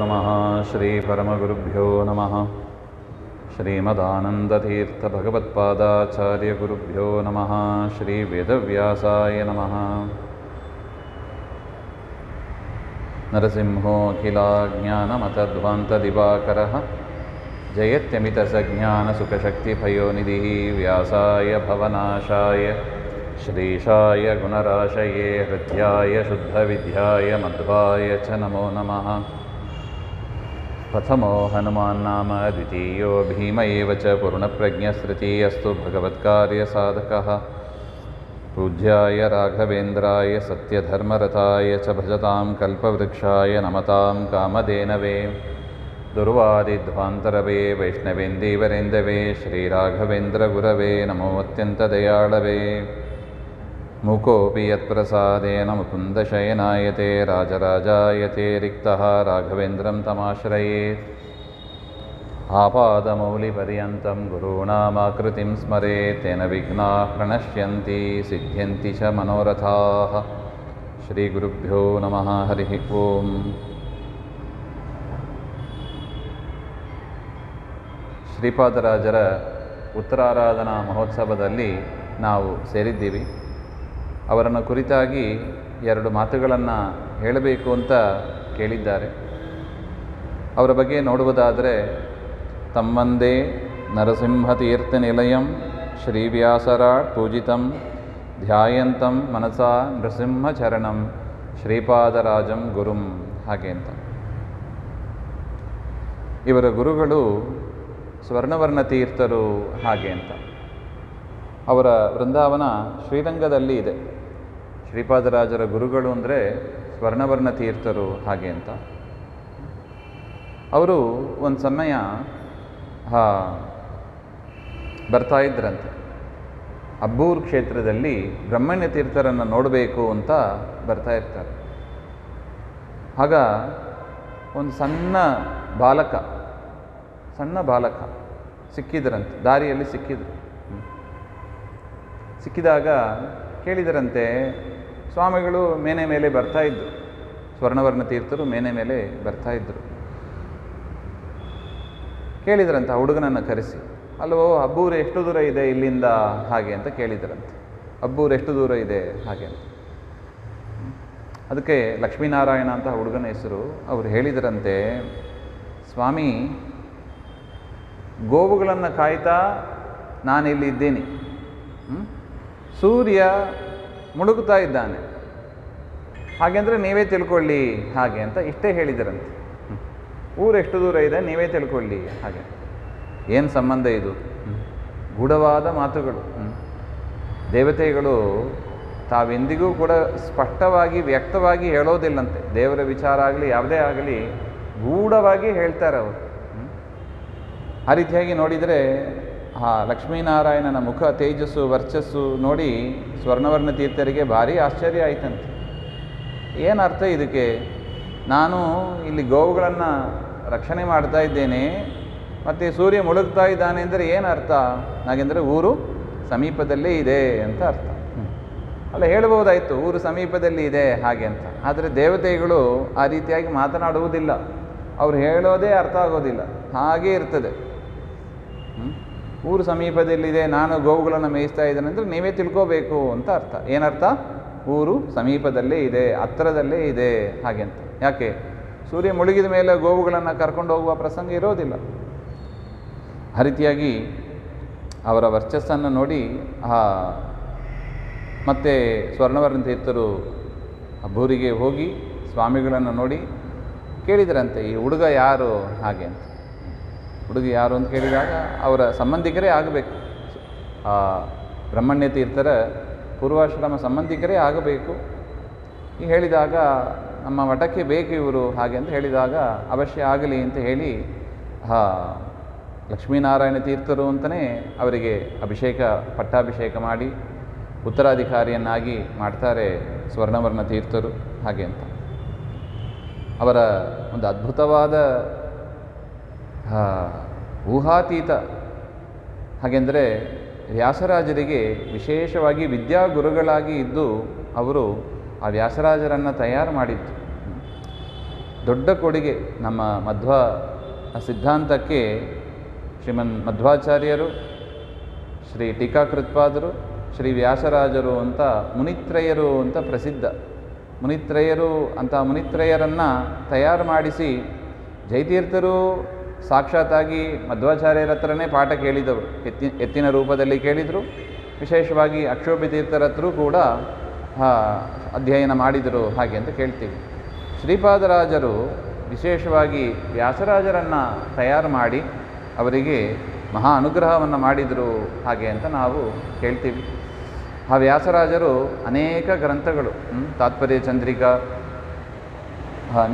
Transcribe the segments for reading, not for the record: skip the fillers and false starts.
ನಮಃ ಶ್ರೀ ಪರಮಗುರುಭ್ಯೋ ನಮಃ ಶ್ರೀಮದಾನಂದತೀರ್ಥಭಗವತ್ಪಾದಾಚಾರ್ಯಗುರುಭ್ಯೋ ನಮಃ ಶ್ರೀ ವೇದವ್ಯಾಸಾಯ ನಮಃ. ನರಸಿಂಹೋ ಅಖಿಲಾಜ್ಞಾನಮತಧ್ವಾन्तದಿವಾಕರಃ ಜಯತ್ಯಮಿತಸಜ್ಞಾನಸುಖಶಕ್ತಿಪಯೋನಿಧಿಃ ವ್ಯಾಸಾಯ ಭವನಾಶಾಯ ಶ್ರೀಶಾಯ ಗುಣರಾಶಯೇ ಹೃದ್ಯಾಯ ಶುದ್ಧವಿದ್ಯಾಯ ಮಧ್ವಾಯ ಚ ನಮೋ ನಮಃ. ಪ್ರಥಮೋ ಹನುಮಾನ್ನಾಮ ದ್ವಿತೀಯೋ ಭೀಮ ಏವ ಚ ಪೂರ್ಣಪ್ರಜ್ಞಸ್ಮೃತಿರಸ್ತು ಭಗವತ್ಕಾರ್ಯಸಾಧಕಃ. ಪೂಜ್ಯಾಯ ರಾಘವೇಂದ್ರಾಯ ಸತ್ಯಧರ್ಮರತಾಯ ಚ ಭಜತಾಂ ಕಲ್ಪವೃಕ್ಷಾಯ ನಮತಾಂ ಕಾಮಧೇನವೇ. ದುರ್ವಾದಿಧ್ವಾಂತರವೇ ವೈಷ್ಣವೇಂದೀವರೇಂದವೇ ಶ್ರೀರಾಘವೇಂದ್ರಗುರವೇ ನಮೋ ಅತ್ಯಂತದಯಾಳವೇ. ಮೂಕೋಪಿ ಯತ್ಪ್ರಸಾದೇನ ಮುಕುಂದಶಯನಾಯತೆ ರಾಜರಾಜಾಯತೆ ರಿಕ್ತಃ ರಾಘವೇಂದ್ರಂ ತಮಾಶ್ರಯೇತ್. ಆಪಾದಮೌಲಿಪರ್ಯಂತಂ ಗುರುಣಾಮಾಕೃತಿಂ ಸ್ಮರೇತ್ ತೇನ ವಿಘ್ನಾಃ ಪ್ರಣಶ್ಯಂತಿ ಸಿದ್ಧ್ಯಂತಿ ಚ ಮನೋರಥಾಃ. ಶ್ರೀಗುರುಭ್ಯೋ ನಮಃ. ಹರಿ ಓಂ. ಶ್ರೀಪಾದರಾಜರ ಉತ್ತರಾರಾಧನಾ ಮಹೋತ್ಸವದಲ್ಲಿ ನಾವು ಸೇರಿದ್ದೀವಿ. ಅವರನ್ನು ಕುರಿತಾಗಿ ಎರಡು ಮಾತುಗಳನ್ನು ಹೇಳಬೇಕು ಅಂತ ಕೇಳಿದ್ದಾರೆ. ಅವರ ಬಗ್ಗೆ ನೋಡುವುದಾದರೆ, ತಮ್ಮಂದೇ ನರಸಿಂಹತೀರ್ಥ ನಿಲಯಂ ಶ್ರೀವ್ಯಾಸರಾಟ್ ಪೂಜಿತಂ ಧ್ಯಾಯಂತಂ ಮನಸಾ ನೃಸಿಂಹಚರಣಂ ಶ್ರೀಪಾದರಾಜಂ ಗುರುಂ, ಹಾಗೆ ಅಂತ. ಇವರ ಗುರುಗಳು ಸ್ವರ್ಣವರ್ಣ ತೀರ್ಥರು, ಹಾಗೆ ಅಂತ. ಅವರ ವೃಂದಾವನ ಶ್ರೀರಂಗದಲ್ಲಿ ಇದೆ. ಶ್ರೀಪಾದರಾಜರ ಗುರುಗಳು ಅಂದರೆ ಸ್ವರ್ಣವರ್ಣ ತೀರ್ಥರು, ಹಾಗೆ ಅಂತ. ಅವರು ಒಂದು ಸಮಯ ಬರ್ತಾ ಇದ್ರಂತೆ. ಅಬ್ಬೂರು ಕ್ಷೇತ್ರದಲ್ಲಿ ಬ್ರಹ್ಮಣ್ಯ ತೀರ್ಥರನ್ನು ನೋಡಬೇಕು ಅಂತ ಬರ್ತಾ ಇರ್ತಾರೆ. ಆಗ ಒಂದು ಸಣ್ಣ ಬಾಲಕ ಸಿಕ್ಕಿದ್ರಂತೆ, ದಾರಿಯಲ್ಲಿ ಸಿಕ್ಕಿದಾಗ ಕೇಳಿದರಂತೆ, ಸ್ವಾಮಿಗಳು ಮೇನೆ ಮೇಲೆ ಬರ್ತಾ ಇದ್ದರು, ಸ್ವರ್ಣವರ್ಣ ತೀರ್ಥರು ಮೇನೆ ಮೇಲೆ ಬರ್ತಾ ಇದ್ದರು. ಕೇಳಿದರಂತೆ ಆ ಹುಡುಗನನ್ನು ಕರೆಸಿ, ಅಲ್ಲವೋ ಅಬ್ಬೂರು ಎಷ್ಟು ದೂರ ಇದೆ ಇಲ್ಲಿಂದ, ಹಾಗೆ ಅಂತ ಕೇಳಿದರಂತೆ. ಅಬ್ಬೂರು ಎಷ್ಟು ದೂರ ಇದೆ ಹಾಗೆ ಅಂತ. ಅದಕ್ಕೆ ಲಕ್ಷ್ಮೀನಾರಾಯಣ ಅಂತ ಹುಡುಗನ ಹೆಸರು. ಅವರು ಹೇಳಿದರಂತೆ, ಸ್ವಾಮಿ, ಗೋವುಗಳನ್ನು ಕಾಯ್ತಾ ನಾನಿಲ್ಲಿ ಇದ್ದೀನಿ, ಸೂರ್ಯ ಮುಳುಗುತ್ತಾ ಇದ್ದಾನೆ, ಹಾಗೆಂದರೆ ನೀವೇ ತಿಳ್ಕೊಳ್ಳಿ, ಹಾಗೆ ಅಂತ ಇಷ್ಟೇ ಹೇಳಿದರಂತೆ. ಊರು ಎಷ್ಟು ದೂರ ಇದೆ ನೀವೇ ತಿಳ್ಕೊಳ್ಳಿ, ಹಾಗೆ. ಏನು ಸಂಬಂಧ ಇದು? ಗೂಢವಾದ ಮಾತುಗಳು. ದೇವತೆಗಳು ತಾವೆಂದಿಗೂ ಕೂಡ ಸ್ಪಷ್ಟವಾಗಿ ವ್ಯಕ್ತವಾಗಿ ಹೇಳೋದಿಲ್ಲಂತೆ. ದೇವರ ವಿಚಾರ ಆಗಲಿ ಯಾವುದೇ ಆಗಲಿ ಗೂಢವಾಗಿ ಹೇಳ್ತಾರೆ ಅವರು. ಆ ರೀತಿಯಾಗಿ ನೋಡಿದರೆ ಆ ಲಕ್ಷ್ಮೀನಾರಾಯಣನ ಮುಖ ತೇಜಸ್ಸು ವರ್ಚಸ್ಸು ನೋಡಿ ಸ್ವರ್ಣವರ್ಣ ತೀರ್ಥರಿಗೆ ಭಾರಿ ಆಶ್ಚರ್ಯ ಆಯಿತಂತೆ. ಏನು ಅರ್ಥ ಇದಕ್ಕೆ? ನಾನು ಇಲ್ಲಿ ಗೋವುಗಳನ್ನು ರಕ್ಷಣೆ ಮಾಡ್ತಾ ಇದ್ದೇನೆ, ಮತ್ತು ಸೂರ್ಯ ಮುಳುಗ್ತಾ ಇದ್ದಾನೆ ಅಂದರೆ ಏನು ಅರ್ಥ? ಹಾಗೆಂದರೆ ಊರು ಸಮೀಪದಲ್ಲೇ ಇದೆ ಅಂತ ಅರ್ಥ. ಅಲ್ಲ, ಹೇಳ್ಬೋದಾಯಿತು ಊರು ಸಮೀಪದಲ್ಲಿ ಇದೆ ಹಾಗೆ ಅಂತ. ಆದರೆ ದೇವತೆಗಳು ಆ ರೀತಿಯಾಗಿ ಮಾತನಾಡುವುದಿಲ್ಲ. ಅವ್ರು ಹೇಳೋದೇ ಅರ್ಥ ಆಗೋದಿಲ್ಲ, ಹಾಗೇ ಇರ್ತದೆ. ಊರು ಸಮೀಪದಲ್ಲಿದೆ, ನಾನು ಗೋವುಗಳನ್ನು ಮೇಯಿಸ್ತಾ ಇದ್ದೇನೆ ಅಂದರೆ ನೀವೇ ತಿಳ್ಕೋಬೇಕು ಅಂತ ಅರ್ಥ. ಏನರ್ಥ? ಊರು ಸಮೀಪದಲ್ಲೇ ಇದೆ, ಹತ್ತಿರದಲ್ಲೇ ಇದೆ, ಹಾಗೆ ಅಂತ. ಯಾಕೆ? ಸೂರ್ಯ ಮುಳುಗಿದ ಮೇಲೆ ಗೋವುಗಳನ್ನು ಕರ್ಕೊಂಡು ಹೋಗುವ ಪ್ರಸಂಗ ಇರೋದಿಲ್ಲ. ಆ ರೀತಿಯಾಗಿ ಅವರ ವರ್ಚಸ್ಸನ್ನು ನೋಡಿ ಮತ್ತೆ ಸ್ವರ್ಣವರ್ಣ ತೀರ್ಥರು ಅಬ್ಬೂರಿಗೆ ಹೋಗಿ ಸ್ವಾಮಿಗಳನ್ನು ನೋಡಿ ಕೇಳಿದರಂತೆ, ಈ ಹುಡುಗ ಯಾರು ಹಾಗೆ ಅಂತ. ಹುಡುಗಿ ಯಾರು ಅಂತ ಕೇಳಿದಾಗ ಅವರ ಸಂಬಂಧಿಕರೇ ಆಗಬೇಕು, ಬ್ರಹ್ಮಣ್ಯ ತೀರ್ಥರ ಪೂರ್ವಾಶ್ರಮ ಸಂಬಂಧಿಕರೇ ಆಗಬೇಕು. ಈ ಹೇಳಿದಾಗ ನಮ್ಮ ಮಠಕ್ಕೆ ಬೇಕು ಇವರು, ಹಾಗೆ ಅಂತ ಹೇಳಿದಾಗ ಅವಶ್ಯ ಆಗಲಿ ಅಂತ ಹೇಳಿ ಲಕ್ಷ್ಮೀನಾರಾಯಣ ತೀರ್ಥರು ಅಂತಲೇ ಅವರಿಗೆ ಪಟ್ಟಾಭಿಷೇಕ ಮಾಡಿ ಉತ್ತರಾಧಿಕಾರಿಯನ್ನಾಗಿ ಮಾಡ್ತಾರೆ ಸ್ವರ್ಣವರ್ಣ ತೀರ್ಥರು, ಹಾಗೆ ಅಂತ. ಅವರ ಒಂದು ಅದ್ಭುತವಾದ ಊಹಾತೀತ, ಹಾಗೆಂದರೆ ವ್ಯಾಸರಾಜರಿಗೆ ವಿಶೇಷವಾಗಿ ವಿದ್ಯಾಗುರುಗಳಾಗಿ ಇದ್ದು ಅವರು ಆ ವ್ಯಾಸರಾಜರನ್ನು ತಯಾರು ಮಾಡಿದ್ದು. ದೊಡ್ಡ ಕೊಡುಗೆ ನಮ್ಮ ಮಧ್ವ ಸಿದ್ಧಾಂತಕ್ಕೆ ಶ್ರೀಮನ್ ಮಧ್ವಾಚಾರ್ಯರು, ಶ್ರೀ ಟೀಕಾಕೃತ್ಪಾದರು, ಶ್ರೀ ವ್ಯಾಸರಾಜರು ಅಂತ ಮುನಿತ್ರಯರು ಅಂತ ಪ್ರಸಿದ್ಧ. ಮುನಿತ್ರಯರು ಅಂತ ಮುನಿತ್ರಯರನ್ನು ತಯಾರು ಮಾಡಿಸಿ ಜಯತೀರ್ಥರು ಸಾಕ್ಷಾತ್ತಾಗಿ ಮಧ್ವಾಚಾರ್ಯರ ಹತ್ರನೇ ಪಾಠ ಕೇಳಿದವರು, ಎತ್ತಿನ ರೂಪದಲ್ಲಿ ಕೇಳಿದರು. ವಿಶೇಷವಾಗಿ ಅಕ್ಷೋಭ್ಯತೀರ್ಥರ ಹತ್ರ ಕೂಡ ಅಧ್ಯಯನ ಮಾಡಿದರು ಹಾಗೆ ಅಂತ ಕೇಳ್ತೀವಿ. ಶ್ರೀಪಾದರಾಜರು ವಿಶೇಷವಾಗಿ ವ್ಯಾಸರಾಜರನ್ನು ತಯಾರು ಮಾಡಿ ಅವರಿಗೆ ಮಹಾ ಅನುಗ್ರಹವನ್ನು ಮಾಡಿದರು ಹಾಗೆ ಅಂತ ನಾವು ಕೇಳ್ತೀವಿ. ಆ ವ್ಯಾಸರಾಜರು ಅನೇಕ ಗ್ರಂಥಗಳು, ತಾತ್ಪರ್ಯ ಚಂದ್ರಿಕಾ,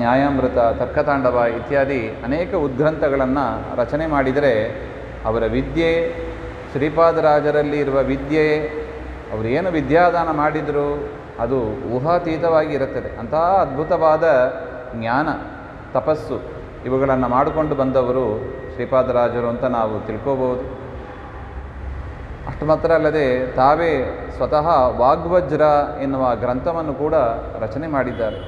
ನ್ಯಾಯಾಮೃತ, ತರ್ಕತಾಂಡವ ಇತ್ಯಾದಿ ಅನೇಕ ಉದ್ಗ್ರಂಥಗಳನ್ನು ರಚನೆ ಮಾಡಿದರೆ ಅವರ ವಿದ್ಯೆ, ಶ್ರೀಪಾದರಾಜರಲ್ಲಿ ಇರುವ ವಿದ್ಯೆ, ಅವರು ಏನು ವಿದ್ಯಾದಾನ ಮಾಡಿದರು ಅದು ಊಹಾತೀತವಾಗಿ ಇರುತ್ತದೆ. ಅಂತಹ ಅದ್ಭುತವಾದ ಜ್ಞಾನ, ತಪಸ್ಸು ಇವುಗಳನ್ನು ಮಾಡಿಕೊಂಡು ಬಂದವರು ಶ್ರೀಪಾದರಾಜರು ಅಂತ ನಾವು ತಿಳ್ಕೋಬಹುದು. ಅಷ್ಟು ಮಾತ್ರ ಅಲ್ಲದೆ ತಾವೇ ಸ್ವತಃ ವಾಗ್ವಜ್ರ ಎನ್ನುವ ಗ್ರಂಥವನ್ನು ಕೂಡ ರಚನೆ ಮಾಡಿದ್ದಾರೆ.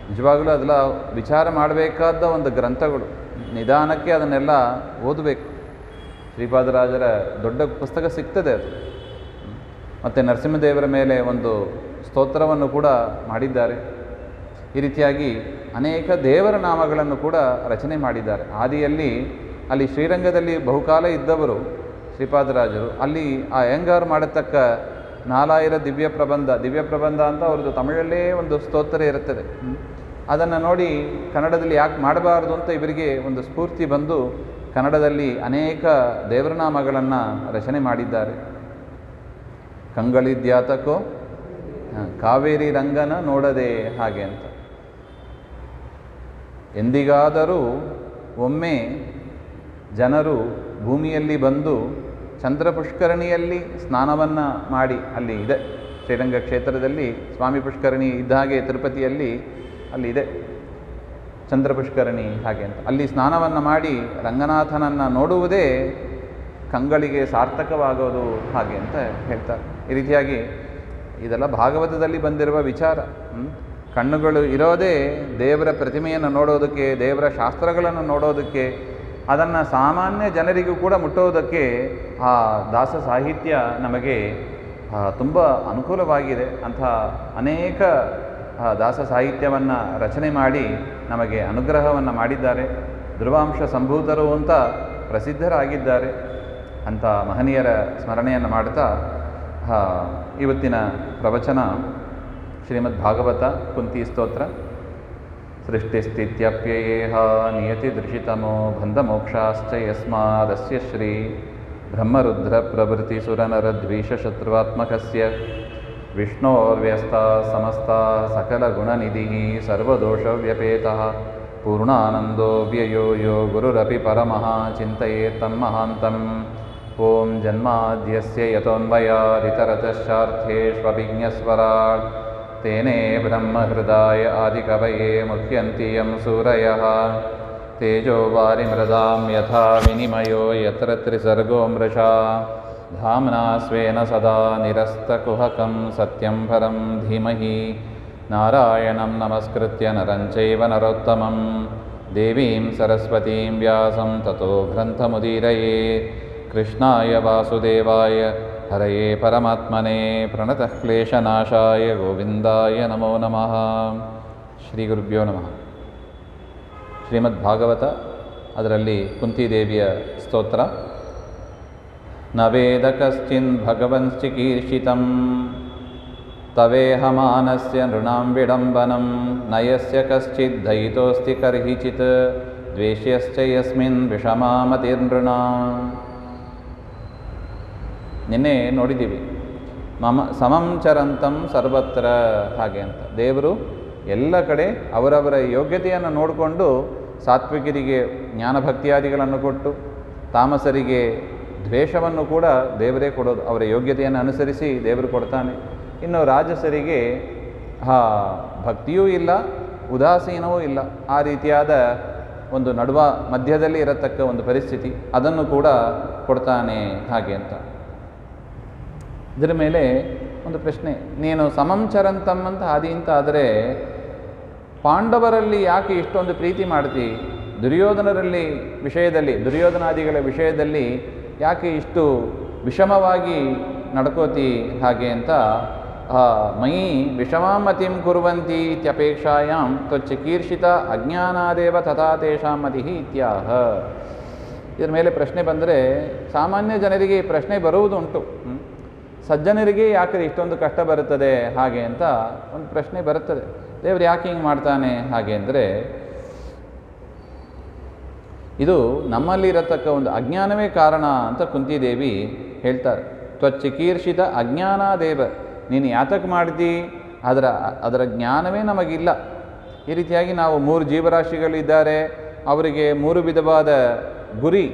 ನಿಜವಾಗಲೂ ಅದೆಲ್ಲ ವಿಚಾರ ಮಾಡಬೇಕಾದ ಒಂದು ಗ್ರಂಥಗಳು, ನಿಧಾನಕ್ಕೆ ಅದನ್ನೆಲ್ಲ ಓದಬೇಕು. ಶ್ರೀಪಾದರಾಜರ ದೊಡ್ಡ ಪುಸ್ತಕ ಸಿಗ್ತದೆ ಅದು. ಮತ್ತು ನರಸಿಂಹದೇವರ ಮೇಲೆ ಒಂದು ಸ್ತೋತ್ರವನ್ನು ಕೂಡ ಮಾಡಿದ್ದಾರೆ. ಈ ರೀತಿಯಾಗಿ ಅನೇಕ ದೇವರ ನಾಮಗಳನ್ನು ಕೂಡ ರಚನೆ ಮಾಡಿದ್ದಾರೆ. ಆದಿಯಲ್ಲಿ ಅಲ್ಲಿ ಶ್ರೀರಂಗದಲ್ಲಿ ಬಹುಕಾಲ ಇದ್ದವರು ಶ್ರೀಪಾದರಾಜರು. ಅಲ್ಲಿ ಆ ಅಯ್ಯಂಗಾರ್ ಮಾಡತಕ್ಕ 4000 ದಿವ್ಯ ಪ್ರಬಂಧ ಅಂತ ಅವ್ರದ್ದು ತಮಿಳಲ್ಲೇ ಒಂದು ಸ್ತೋತ್ರ ಇರುತ್ತದೆ. ಅದನ್ನು ನೋಡಿ ಕನ್ನಡದಲ್ಲಿ ಯಾಕೆ ಮಾಡಬಾರ್ದು ಅಂತ ಇವರಿಗೆ ಒಂದು ಸ್ಫೂರ್ತಿ ಬಂದು ಕನ್ನಡದಲ್ಲಿ ಅನೇಕ ದೇವರನಾಮಗಳನ್ನು ರಚನೆ ಮಾಡಿದ್ದಾರೆ. ಕಂಗಳಿದ್ಯಾತಕೋ ಕಾವೇರಿ ರಂಗನ ನೋಡದೆ ಹಾಗೆ ಅಂತ. ಎಂದಿಗಾದರೂ ಒಮ್ಮೆ ಜನರು ಭೂಮಿಯಲ್ಲಿ ಬಂದು ಚಂದ್ರ ಪುಷ್ಕರಣಿಯಲ್ಲಿ ಸ್ನಾನವನ್ನು ಮಾಡಿ, ಅಲ್ಲಿ ಇದೆ ಶ್ರೀರಂಗ ಕ್ಷೇತ್ರದಲ್ಲಿ ಸ್ವಾಮಿ ಪುಷ್ಕರಣಿ ಇದ್ದ ಹಾಗೆ ತಿರುಪತಿಯಲ್ಲಿ ಅಲ್ಲಿ ಇದೆ ಚಂದ್ರ ಪುಷ್ಕರಣಿ ಹಾಗೆ ಅಂತ. ಅಲ್ಲಿ ಸ್ನಾನವನ್ನು ಮಾಡಿ ರಂಗನಾಥನನ್ನು ನೋಡುವುದೇ ಕಂಗಳಿಗೆ ಸಾರ್ಥಕವಾಗೋದು ಹಾಗೆ ಅಂತ ಹೇಳ್ತಾರೆ. ಈ ರೀತಿಯಾಗಿ ಇದೆಲ್ಲ ಭಾಗವತದಲ್ಲಿ ಬಂದಿರುವ ವಿಚಾರ. ಕಣ್ಣುಗಳು ಇರೋದೇ ದೇವರ ಪ್ರತಿಮೆಯನ್ನು ನೋಡೋದಕ್ಕೆ, ದೇವರ ಶಾಸ್ತ್ರಗಳನ್ನು ನೋಡೋದಕ್ಕೆ, ಅದನ್ನು ಸಾಮಾನ್ಯ ಜನರಿಗೂ ಕೂಡ ಮುಟ್ಟೋದಕ್ಕೆ ಆ ದಾಸ ಸಾಹಿತ್ಯ ನಮಗೆ ತುಂಬ ಅನುಕೂಲವಾಗಿದೆ. ಅಂಥ ಅನೇಕ ದಾಸ ಸಾಹಿತ್ಯವನ್ನು ರಚನೆ ಮಾಡಿ ನಮಗೆ ಅನುಗ್ರಹವನ್ನು ಮಾಡಿದ್ದಾರೆ. ಧ್ರುವಾಂಶ ಸಂಭೂತರು ಅಂತ ಪ್ರಸಿದ್ಧರಾಗಿದ್ದಾರೆ. ಅಂಥ ಮಹನೀಯರ ಸ್ಮರಣೆಯನ್ನು ಮಾಡ್ತಾ ಇವತ್ತಿನ ಪ್ರವಚನ ಶ್ರೀಮದ್ ಭಾಗವತ ಕುಂತಿ ಸ್ತೋತ್ರ. ಸೃಷ್ಟಿಸ್ಥಿತ್ಯಪ್ಯಯೇಹ ನಿಯತಿದೃಶಿತಮೋ ಬಂಧಮೋಕ್ಷಾಶ್ಚ ಯಸ್ಮಾದಸ್ಯ ಶ್ರೀ ಬ್ರಹ್ಮರುದ್ರ ಪ್ರಭೃತಿ ಸುರನರದ್ವೇಷಶತ್ರುವಾತ್ಮಕಸ್ಯ ವಿಷ್ಣೋರ್ವ್ಯಸ್ತಾ ಸಮಸ್ತಾ ಸಕಲಗುಣನಿಧಿಃ ಸರ್ವದೋಷವ್ಯಪೇತಃ ಪೂರ್ಣಾನಂದೋ ವ್ಯಯೋ ಯೋ ಗುರುರಪಿ ಪರಮಃ ಚಿಂತಯೇತ್ ತನ್ಮಹಾಂತಂ. ಓಂ ಜನ್ಮಾದ್ಯಸ್ಯ ಯತೋನ್ಮಯಾದಿತರತಶ್ಚಾರ್ಥೇಷ್ವಭಿಜ್ಞಸ್ವರಾಟ್ ತೇನೇ ಬ್ರಹ್ಮಹೃದಾಯ ಆದಿಕವಯೇ ಮುಹ್ಯಂತಿ ಯಂ ಸೂರಯಃ. ತೇಜೋ ವಾರಿಮೃದಾಂ ಯಥಾ ವಿನಿಮಯೋ ಯತ್ರ ತ್ರಿಸರ್ಗೋ ಮೃಷಾ ಧಾಮ್ನಾ ಸ್ವೇನ ಸದಾ ನಿರಸ್ತಕುಹಕಂ ಸತ್ಯಂ ಪರಂ ಧೀಮಹಿ. ನಾರಾಯಣಂ ನಮಸ್ಕೃತ್ಯ ನರಂ ಚೈವ ನರೋತ್ತಮಂ ದೇವೀಂ ಸರಸ್ವತೀಂ ವ್ಯಾಸಂ ತತೋ ಗ್ರಂಥಮುದೀರಯೇ. ಕೃಷ್ಣಾಯ ವಾಸುದೇವಾಯ ಹರಯೇ ಪರಮಾತ್ಮನೇ ಪ್ರಣತಃ ಕ್ಲೇಶನಾಶಾಯ ಗೋವಿಂದಾಯ ನಮೋ ನಮಃ. ಶ್ರೀ ಗುರುಭ್ಯೋ ನಮಃ. ಶ್ರೀಮದ್ ಭಾಗವತ, ಅದರಲ್ಲಿ ಕುಂತಿದೇವಿಯ ಸ್ತೋತ್ರ. ನ ವೇದ ಕಶ್ಚಿನ್ ಭಗವಂಶ್ಚಿಕೀರ್ಷಿತಂ ತವೇಹಮಾನಸ್ಯ ನೃಣಾಂ ವಿಡಂಬನಂ ನ ಯಸ್ಯ ಕಶ್ಚಿದ್ ದಯಿತೋಸ್ತಿ ಕರ್ಹಿಚಿತ್ ದ್ವೇಷ್ಯಶ್ಚ ಯಸ್ಮಿನ್ ವಿಷಮಾಮತಿರ್ನೃಣಾಂ. ನಿನ್ನೆ ನೋಡಿದ್ದೀವಿ ಸಮಂ ಚರಂತಂ ಸರ್ವತ್ರ ಹಾಗೆ ಅಂತ. ದೇವರು ಎಲ್ಲ ಕಡೆ ಅವರವರ ಯೋಗ್ಯತೆಯನ್ನು ನೋಡಿಕೊಂಡು ಸಾತ್ವಿಕರಿಗೆ ಜ್ಞಾನಭಕ್ತಿಯಾದಿಗಳನ್ನು ಕೊಟ್ಟು, ತಾಮಸರಿಗೆ ದ್ವೇಷವನ್ನು ಕೂಡ ದೇವರೇ ಕೊಡೋದು. ಅವರ ಯೋಗ್ಯತೆಯನ್ನು ಅನುಸರಿಸಿ ದೇವರು ಕೊಡ್ತಾನೆ. ಇನ್ನು ರಾಜಸರಿಗೆ ಭಕ್ತಿಯೂ ಇಲ್ಲ, ಉದಾಸೀನವೂ ಇಲ್ಲ. ಆ ರೀತಿಯಾದ ಒಂದು ಮಧ್ಯದಲ್ಲಿ ಇರತಕ್ಕ ಒಂದು ಪರಿಸ್ಥಿತಿ, ಅದನ್ನು ಕೂಡ ಕೊಡ್ತಾನೆ ಹಾಗೆ ಅಂತ. ಇದರ ಮೇಲೆ ಒಂದು ಪ್ರಶ್ನೆ, ನೀನು ಸಮಂಚರಂತಂ ಅಂತ ಆದಿ ಅಂತ ಆದರೆ ಪಾಂಡವರಲ್ಲಿ ಯಾಕೆ ಇಷ್ಟೊಂದು ಪ್ರೀತಿ ಮಾಡ್ತಿ, ದುರ್ಯೋಧನಾದಿಗಳ ವಿಷಯದಲ್ಲಿ ಯಾಕೆ ಇಷ್ಟು ವಿಷಮವಾಗಿ ನಡ್ಕೋತಿ ಹಾಗೆ ಅಂತ ಮಯಿ ವಿಷಮಾಮತಿಂ ಕುರ್ವಂತಿ ಇತ್ಯಪೇಕ್ಷಾಯಾಂ ತ್ವಚ್ಚಿಕೀರ್ಷಿತ ಅಜ್ಞಾನಾದೇವ ತಥಾ ತೇಷಾಂ ಮತಿಃ ಇತ್ಯಾಹ. ಇದರ ಮೇಲೆ ಪ್ರಶ್ನೆ ಬಂದರೆ ಸಾಮಾನ್ಯ ಜನರಿಗೆ ಈ ಪ್ರಶ್ನೆ ಬರುವುದುಂಟು. ಸಜ್ಜನರಿಗೆ ಯಾಕೆ ಇಷ್ಟೊಂದು ಕಷ್ಟ ಬರುತ್ತದೆ ಹಾಗೆ ಅಂತ ಒಂದು ಪ್ರಶ್ನೆ ಬರುತ್ತದೆ. ದೇವರು ಯಾಕೆ ಹಿಂಗೆ ಮಾಡ್ತಾನೆ ಹಾಗೆ ಅಂದರೆ, ಇದು ನಮ್ಮಲ್ಲಿರತಕ್ಕ ಒಂದು ಅಜ್ಞಾನವೇ ಕಾರಣ ಅಂತ ಕುಂತಿದೇವಿ ಹೇಳ್ತಾರೆ. ತ್ವಚ್ಚಿಕೀರ್ಷಿತ ಅಜ್ಞಾನಾದೇವ, ನೀನು ಯಾತಕ್ಕೆ ಮಾಡ್ತಿ, ಅದರ ಜ್ಞಾನವೇ ನಮಗಿಲ್ಲ. ಈ ರೀತಿಯಾಗಿ ನಾವು 3 ಜೀವರಾಶಿಗಳಿದ್ದಾರೆ, ಅವರಿಗೆ 3 ವಿಧವಾದ ಗುರಿ,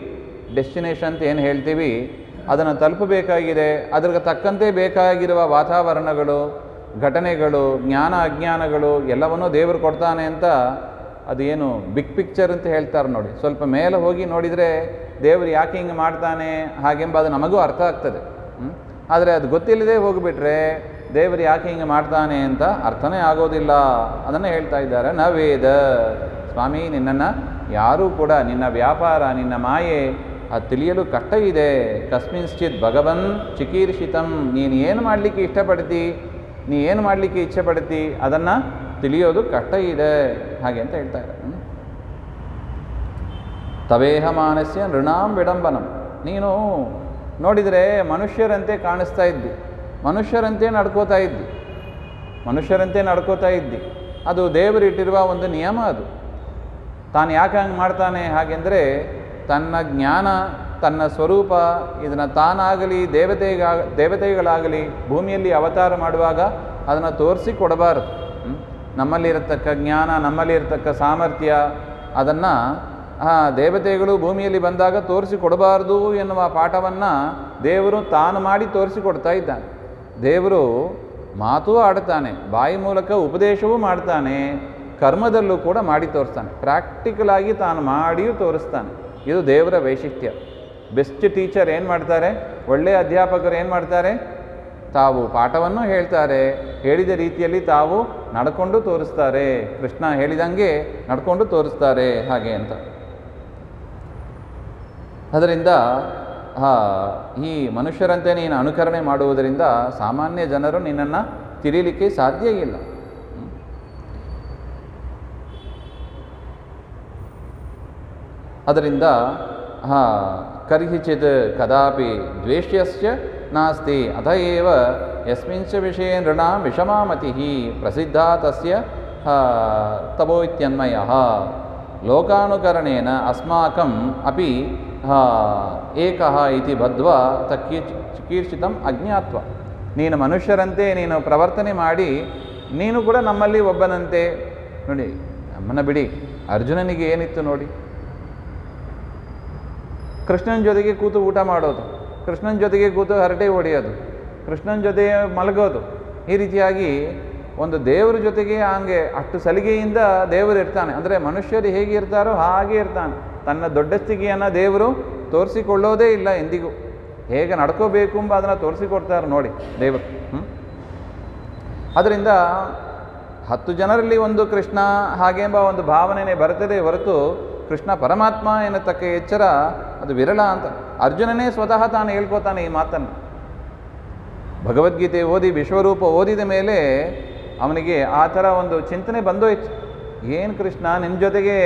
ಡೆಸ್ಟಿನೇಷನ್ ಅಂತ ಏನು ಹೇಳ್ತೀವಿ, ಅದನ್ನು ತಲುಪಬೇಕಾಗಿದೆ. ಅದ್ರಿಗೆ ತಕ್ಕಂತೆ ಬೇಕಾಗಿರುವ ವಾತಾವರಣಗಳು, ಘಟನೆಗಳು, ಜ್ಞಾನ ಅಜ್ಞಾನಗಳು ಎಲ್ಲವನ್ನೂ ದೇವರು ಕೊಡ್ತಾನೆ ಅಂತ ಅದು ಏನು ಬಿಗ್ ಪಿಕ್ಚರ್ ಅಂತ ಹೇಳ್ತಾರೆ ನೋಡಿ. ಸ್ವಲ್ಪ ಮೇಲೆ ಹೋಗಿ ನೋಡಿದರೆ ದೇವರು ಯಾಕೆ ಹಿಂಗೆ ಮಾಡ್ತಾನೆ ಹಾಗೆಂಬ ಅದು ನಮಗೂ ಅರ್ಥ ಆಗ್ತದೆ. ಆದರೆ ಅದು ಗೊತ್ತಿಲ್ಲದೆ ಹೋಗಿಬಿಟ್ರೆ ದೇವರು ಯಾಕೆ ಹಿಂಗೆ ಮಾಡ್ತಾನೆ ಅಂತ ಅರ್ಥನೇ ಆಗೋದಿಲ್ಲ. ಅದನ್ನು ಹೇಳ್ತಾ ಇದ್ದಾರೆ. ನ ವೇದ, ಸ್ವಾಮಿ ನಿನ್ನನ್ನು ಯಾರೂ ಕೂಡ, ನಿನ್ನ ವ್ಯಾಪಾರ, ನಿನ್ನ ಮಾಯೆ ಅದು ತಿಳಿಯಲು ಕಷ್ಟ ಇದೆ. ಕಸ್ಮಿಂಶ್ಚಿತ್ ಭಗವನ್ ಚಿಕೀರ್ಷಿತಂ, ನೀನು ಏನು ಮಾಡಲಿಕ್ಕೆ ಇಷ್ಟಪಡ್ತಿ, ನೀ ಏನು ಮಾಡಲಿಕ್ಕೆ ಇಚ್ಛೆ ಪಡ್ತಿ ಅದನ್ನು ತಿಳಿಯೋದು ಕಷ್ಟ ಇದೆ ಹಾಗೆ ಅಂತ ಹೇಳ್ತಾ ಇದ್ದಾರೆ. ತವೇಹ ಮಾನಸ್ಯ ನೃಣಾಂ ವಿಡಂಬನಂ, ನೀನು ನೋಡಿದರೆ ಮನುಷ್ಯರಂತೆ ಕಾಣಿಸ್ತಾ ಇದ್ದಿ, ಮನುಷ್ಯರಂತೆ ನಡ್ಕೋತಾ ಇದ್ದಿ. ಅದು ದೇವರಿಟ್ಟಿರುವ ಒಂದು ನಿಯಮ. ಅದು ತಾನು ಯಾಕೆ ಹಂಗೆ ಮಾಡ್ತಾನೆ ಹಾಗೆಂದರೆ, ತನ್ನ ಜ್ಞಾನ, ತನ್ನ ಸ್ವರೂಪ, ಇದನ್ನು ತಾನಾಗಲಿ ದೇವತೆಗಳಾಗಲಿ ಭೂಮಿಯಲ್ಲಿ ಅವತಾರ ಮಾಡುವಾಗ ಅದನ್ನು ತೋರಿಸಿ ಕೊಡಬಾರದು. ನಮ್ಮಲ್ಲಿರತಕ್ಕ ಜ್ಞಾನ, ನಮ್ಮಲ್ಲಿರತಕ್ಕ ಸಾಮರ್ಥ್ಯ, ಅದನ್ನು ದೇವತೆಗಳು ಭೂಮಿಯಲ್ಲಿ ಬಂದಾಗ ತೋರಿಸಿ ಕೊಡಬಾರ್ದು ಎನ್ನುವ ಪಾಠವನ್ನು ದೇವರು ತಾನು ಮಾಡಿ ತೋರಿಸಿಕೊಡ್ತಾ ಇದ್ದಾನೆ. ದೇವರು ಮಾತೂ ಆಡ್ತಾನೆ, ಬಾಯಿ ಮೂಲಕ ಉಪದೇಶವೂ ಮಾಡ್ತಾನೆ, ಕರ್ಮದಲ್ಲೂ ಕೂಡ ಮಾಡಿ ತೋರಿಸ್ತಾನೆ. ಪ್ರಾಕ್ಟಿಕಲ್ ಆಗಿ ತಾನು ಮಾಡಿಯೂ ತೋರಿಸ್ತಾನೆ. ಇದು ದೇವರ ವೈಶಿಷ್ಟ್ಯ. ಬೆಸ್ಟ್ ಟೀಚರ್ ಏನು ಮಾಡ್ತಾರೆ, ಒಳ್ಳೆಯ ಅಧ್ಯಾಪಕರು ಏನು ಮಾಡ್ತಾರೆ, ತಾವು ಪಾಠವನ್ನು ಹೇಳ್ತಾರೆ, ಹೇಳಿದ ರೀತಿಯಲ್ಲಿ ತಾವು ನಡ್ಕೊಂಡು ತೋರಿಸ್ತಾರೆ. ಕೃಷ್ಣ ಹೇಳಿದಂಗೆ ನಡ್ಕೊಂಡು ತೋರಿಸ್ತಾರೆ ಹಾಗೆ ಅಂತ. ಅದರಿಂದ ಈ ಮನುಷ್ಯರಂತೆ ನೀನು ಅನುಕರಣೆ ಮಾಡುವುದರಿಂದ ಸಾಮಾನ್ಯ ಜನರು ನಿನ್ನನ್ನು ತಿರೀಲಿಕ್ಕೆ ಸಾಧ್ಯ ಇಲ್ಲ. ಅದರಿಂದ ಕರ್ಹಿಚಿತ್ ಕದಾಪಿ ದ್ವೇಷ್ಯಸ್ಯ ನಾಸ್ತಿ ಅತಏವ ಯಸ್ಮಿಂಚ ವಿಷಯೇ ನೃಣಾಂ ವಿಷಮಾಮತಿ ಪ್ರಸಿದ್ಧಾ ತಸ್ಯ ತಪೋ ಇತ್ಯನ್ವಯಃ ಲೋಕಾನುಕರಣೇನ ಅಸ್ಮಾಕಂ ಅಪಿ ಏಕಃ ಇತಿ ಬದ್ಧ್ವಾ ಚಿಕೀರ್ಷಿತಂ ಅಜ್ಞಾತ್ವ. ನೀನು ಮನುಷ್ಯರಂತೆ ನೀನು ಪ್ರವರ್ತನೆ ಮಾಡಿ ನೀನು ಕೂಡ ನಮ್ಮಲ್ಲಿ ಒಬ್ಬನಂತೆ. ನೋಡಿ, ನಮ್ಮನ್ನು ಬಿಡಿ, ಅರ್ಜುನನಿಗೆ ಏನಿತ್ತು ನೋಡಿ, ಕೃಷ್ಣನ ಜೊತೆಗೆ ಕೂತು ಊಟ ಮಾಡೋದು, ಕೃಷ್ಣನ ಜೊತೆಗೆ ಕೂತು ಹರಟೆ ಹೊಡೆಯೋದು, ಕೃಷ್ಣನ ಜೊತೆ ಮಲಗೋದು. ಈ ರೀತಿಯಾಗಿ ಒಂದು ದೇವರ ಜೊತೆಗೆ ಹಂಗೆ ಅಷ್ಟು ಸಲಿಗೆಯಿಂದ ದೇವರು ಇರ್ತಾನೆ. ಅಂದರೆ ಮನುಷ್ಯರು ಹೇಗೆ ಇರ್ತಾರೋ ಹಾಗೆ ಇರ್ತಾನೆ. ತನ್ನ ದೊಡ್ಡಸ್ತಿಗೆಯನ್ನು ದೇವರು ತೋರಿಸಿಕೊಳ್ಳೋದೇ ಇಲ್ಲ ಎಂದಿಗೂ. ಹೇಗೆ ನಡ್ಕೋಬೇಕು ಎಂಬ ಅದನ್ನು ತೋರಿಸಿಕೊಡ್ತಾರೆ ನೋಡಿ ದೇವರು. ಅದರಿಂದ 10 ಜನರಲ್ಲಿ ಒಂದು ಕೃಷ್ಣ ಹಾಗೆಂಬ ಒಂದು ಭಾವನೆಯೇ ಬರ್ತದೆ ಹೊರತು ಕೃಷ್ಣ ಪರಮಾತ್ಮ ಎನ್ನತಕ್ಕ ಎಚ್ಚರ ಅದು ವಿರಳ ಅಂತ ಅರ್ಜುನನೇ ಸ್ವತಃ ತಾನು ಹೇಳ್ಕೊತಾನೆ ಈ ಮಾತನ್ನು. ಭಗವದ್ಗೀತೆ ಓದಿ ವಿಶ್ವರೂಪ ಓದಿದ ಮೇಲೆ ಅವನಿಗೆ ಆ ಥರ ಒಂದು ಚಿಂತನೆ ಬಂದೋಯ್ತು. ಏನು ಕೃಷ್ಣ, ನಿನ್ನ ಜೊತೆಗೆ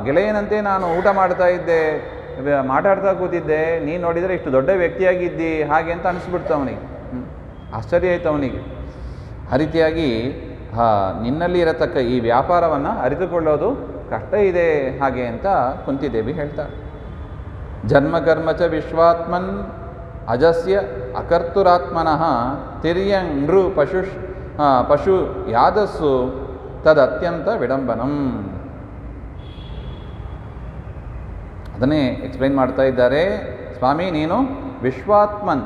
ಗೆಳೆಯನಂತೆ ನಾನು ಊಟ ಮಾಡ್ತಾ ಇದ್ದೆ, ಮಾತಾಡ್ತಾ ಕೂತಿದ್ದೆ, ನೀನು ನೋಡಿದರೆ ಇಷ್ಟು ದೊಡ್ಡ ವ್ಯಕ್ತಿಯಾಗಿದ್ದಿ ಹಾಗೆ ಅಂತ ಅನಿಸ್ಬಿಡ್ತು ಅವನಿಗೆ. ಆಶ್ಚರ್ಯ ಆಯಿತು ಅವನಿಗೆ. ಆ ರೀತಿಯಾಗಿ ನಿನ್ನಲ್ಲಿ ಇರತಕ್ಕ ಈ ವ್ಯಾಪಾರವನ್ನು ಅರಿತುಕೊಳ್ಳೋದು ಕಷ್ಟ ಇದೆ ಹಾಗೆ ಅಂತ ಕುಂತಿದೇವಿ ಹೇಳ್ತಾಳೆ. ಜನ್ಮಕರ್ಮ ಚ ವಿಶ್ವಾತ್ಮನ್ ಅಜಸ್ಯ ಅಕರ್ತುರಾತ್ಮನಃ ತಿರ್ಯಂ ನೃ ಪಶು ಯಾದಸ್ಸು ತದತ್ಯಂತ ವಿಡಂಬನಂ. ಅದನ್ನೇ ಎಕ್ಸ್ಪ್ಲೈನ್ ಮಾಡ್ತಾ ಇದ್ದಾರೆ. ಸ್ವಾಮಿ, ನೀನು ವಿಶ್ವಾತ್ಮನ್,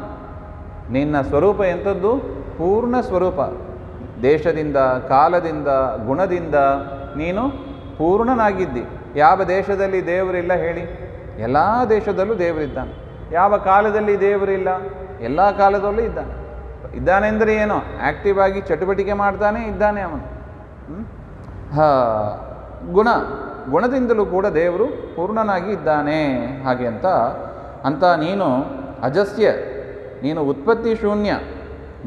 ನಿನ್ನ ಸ್ವರೂಪ ಎಂಥದ್ದು? ಪೂರ್ಣ ಸ್ವರೂಪ. ದೇಶದಿಂದ, ಕಾಲದಿಂದ, ಗುಣದಿಂದ ನೀನು ಪೂರ್ಣನಾಗಿದ್ದಿ. ಯಾವ ದೇಶದಲ್ಲಿ ದೇವರಿಲ್ಲ ಹೇಳಿ? ಎಲ್ಲ ದೇಶದಲ್ಲೂ ದೇವರಿದ್ದಾನೆ. ಯಾವ ಕಾಲದಲ್ಲಿ ದೇವರಿಲ್ಲ? ಎಲ್ಲ ಕಾಲದಲ್ಲೂ ಇದ್ದಾನೆ. ಇದ್ದಾನೆ ಅಂದರೆ ಏನು? ಆ್ಯಕ್ಟಿವ್ ಆಗಿ ಚಟುವಟಿಕೆ ಮಾಡ್ತಾನೆ ಇದ್ದಾನೆ ಅವನು. ಗುಣದಿಂದಲೂ ಕೂಡ ದೇವರು ಪೂರ್ಣನಾಗಿ ಇದ್ದಾನೆ ಹಾಗೆ ಅಂತ ನೀನು ಅಜಸ್ಯ, ನೀನು ಉತ್ಪತ್ತಿ ಶೂನ್ಯ,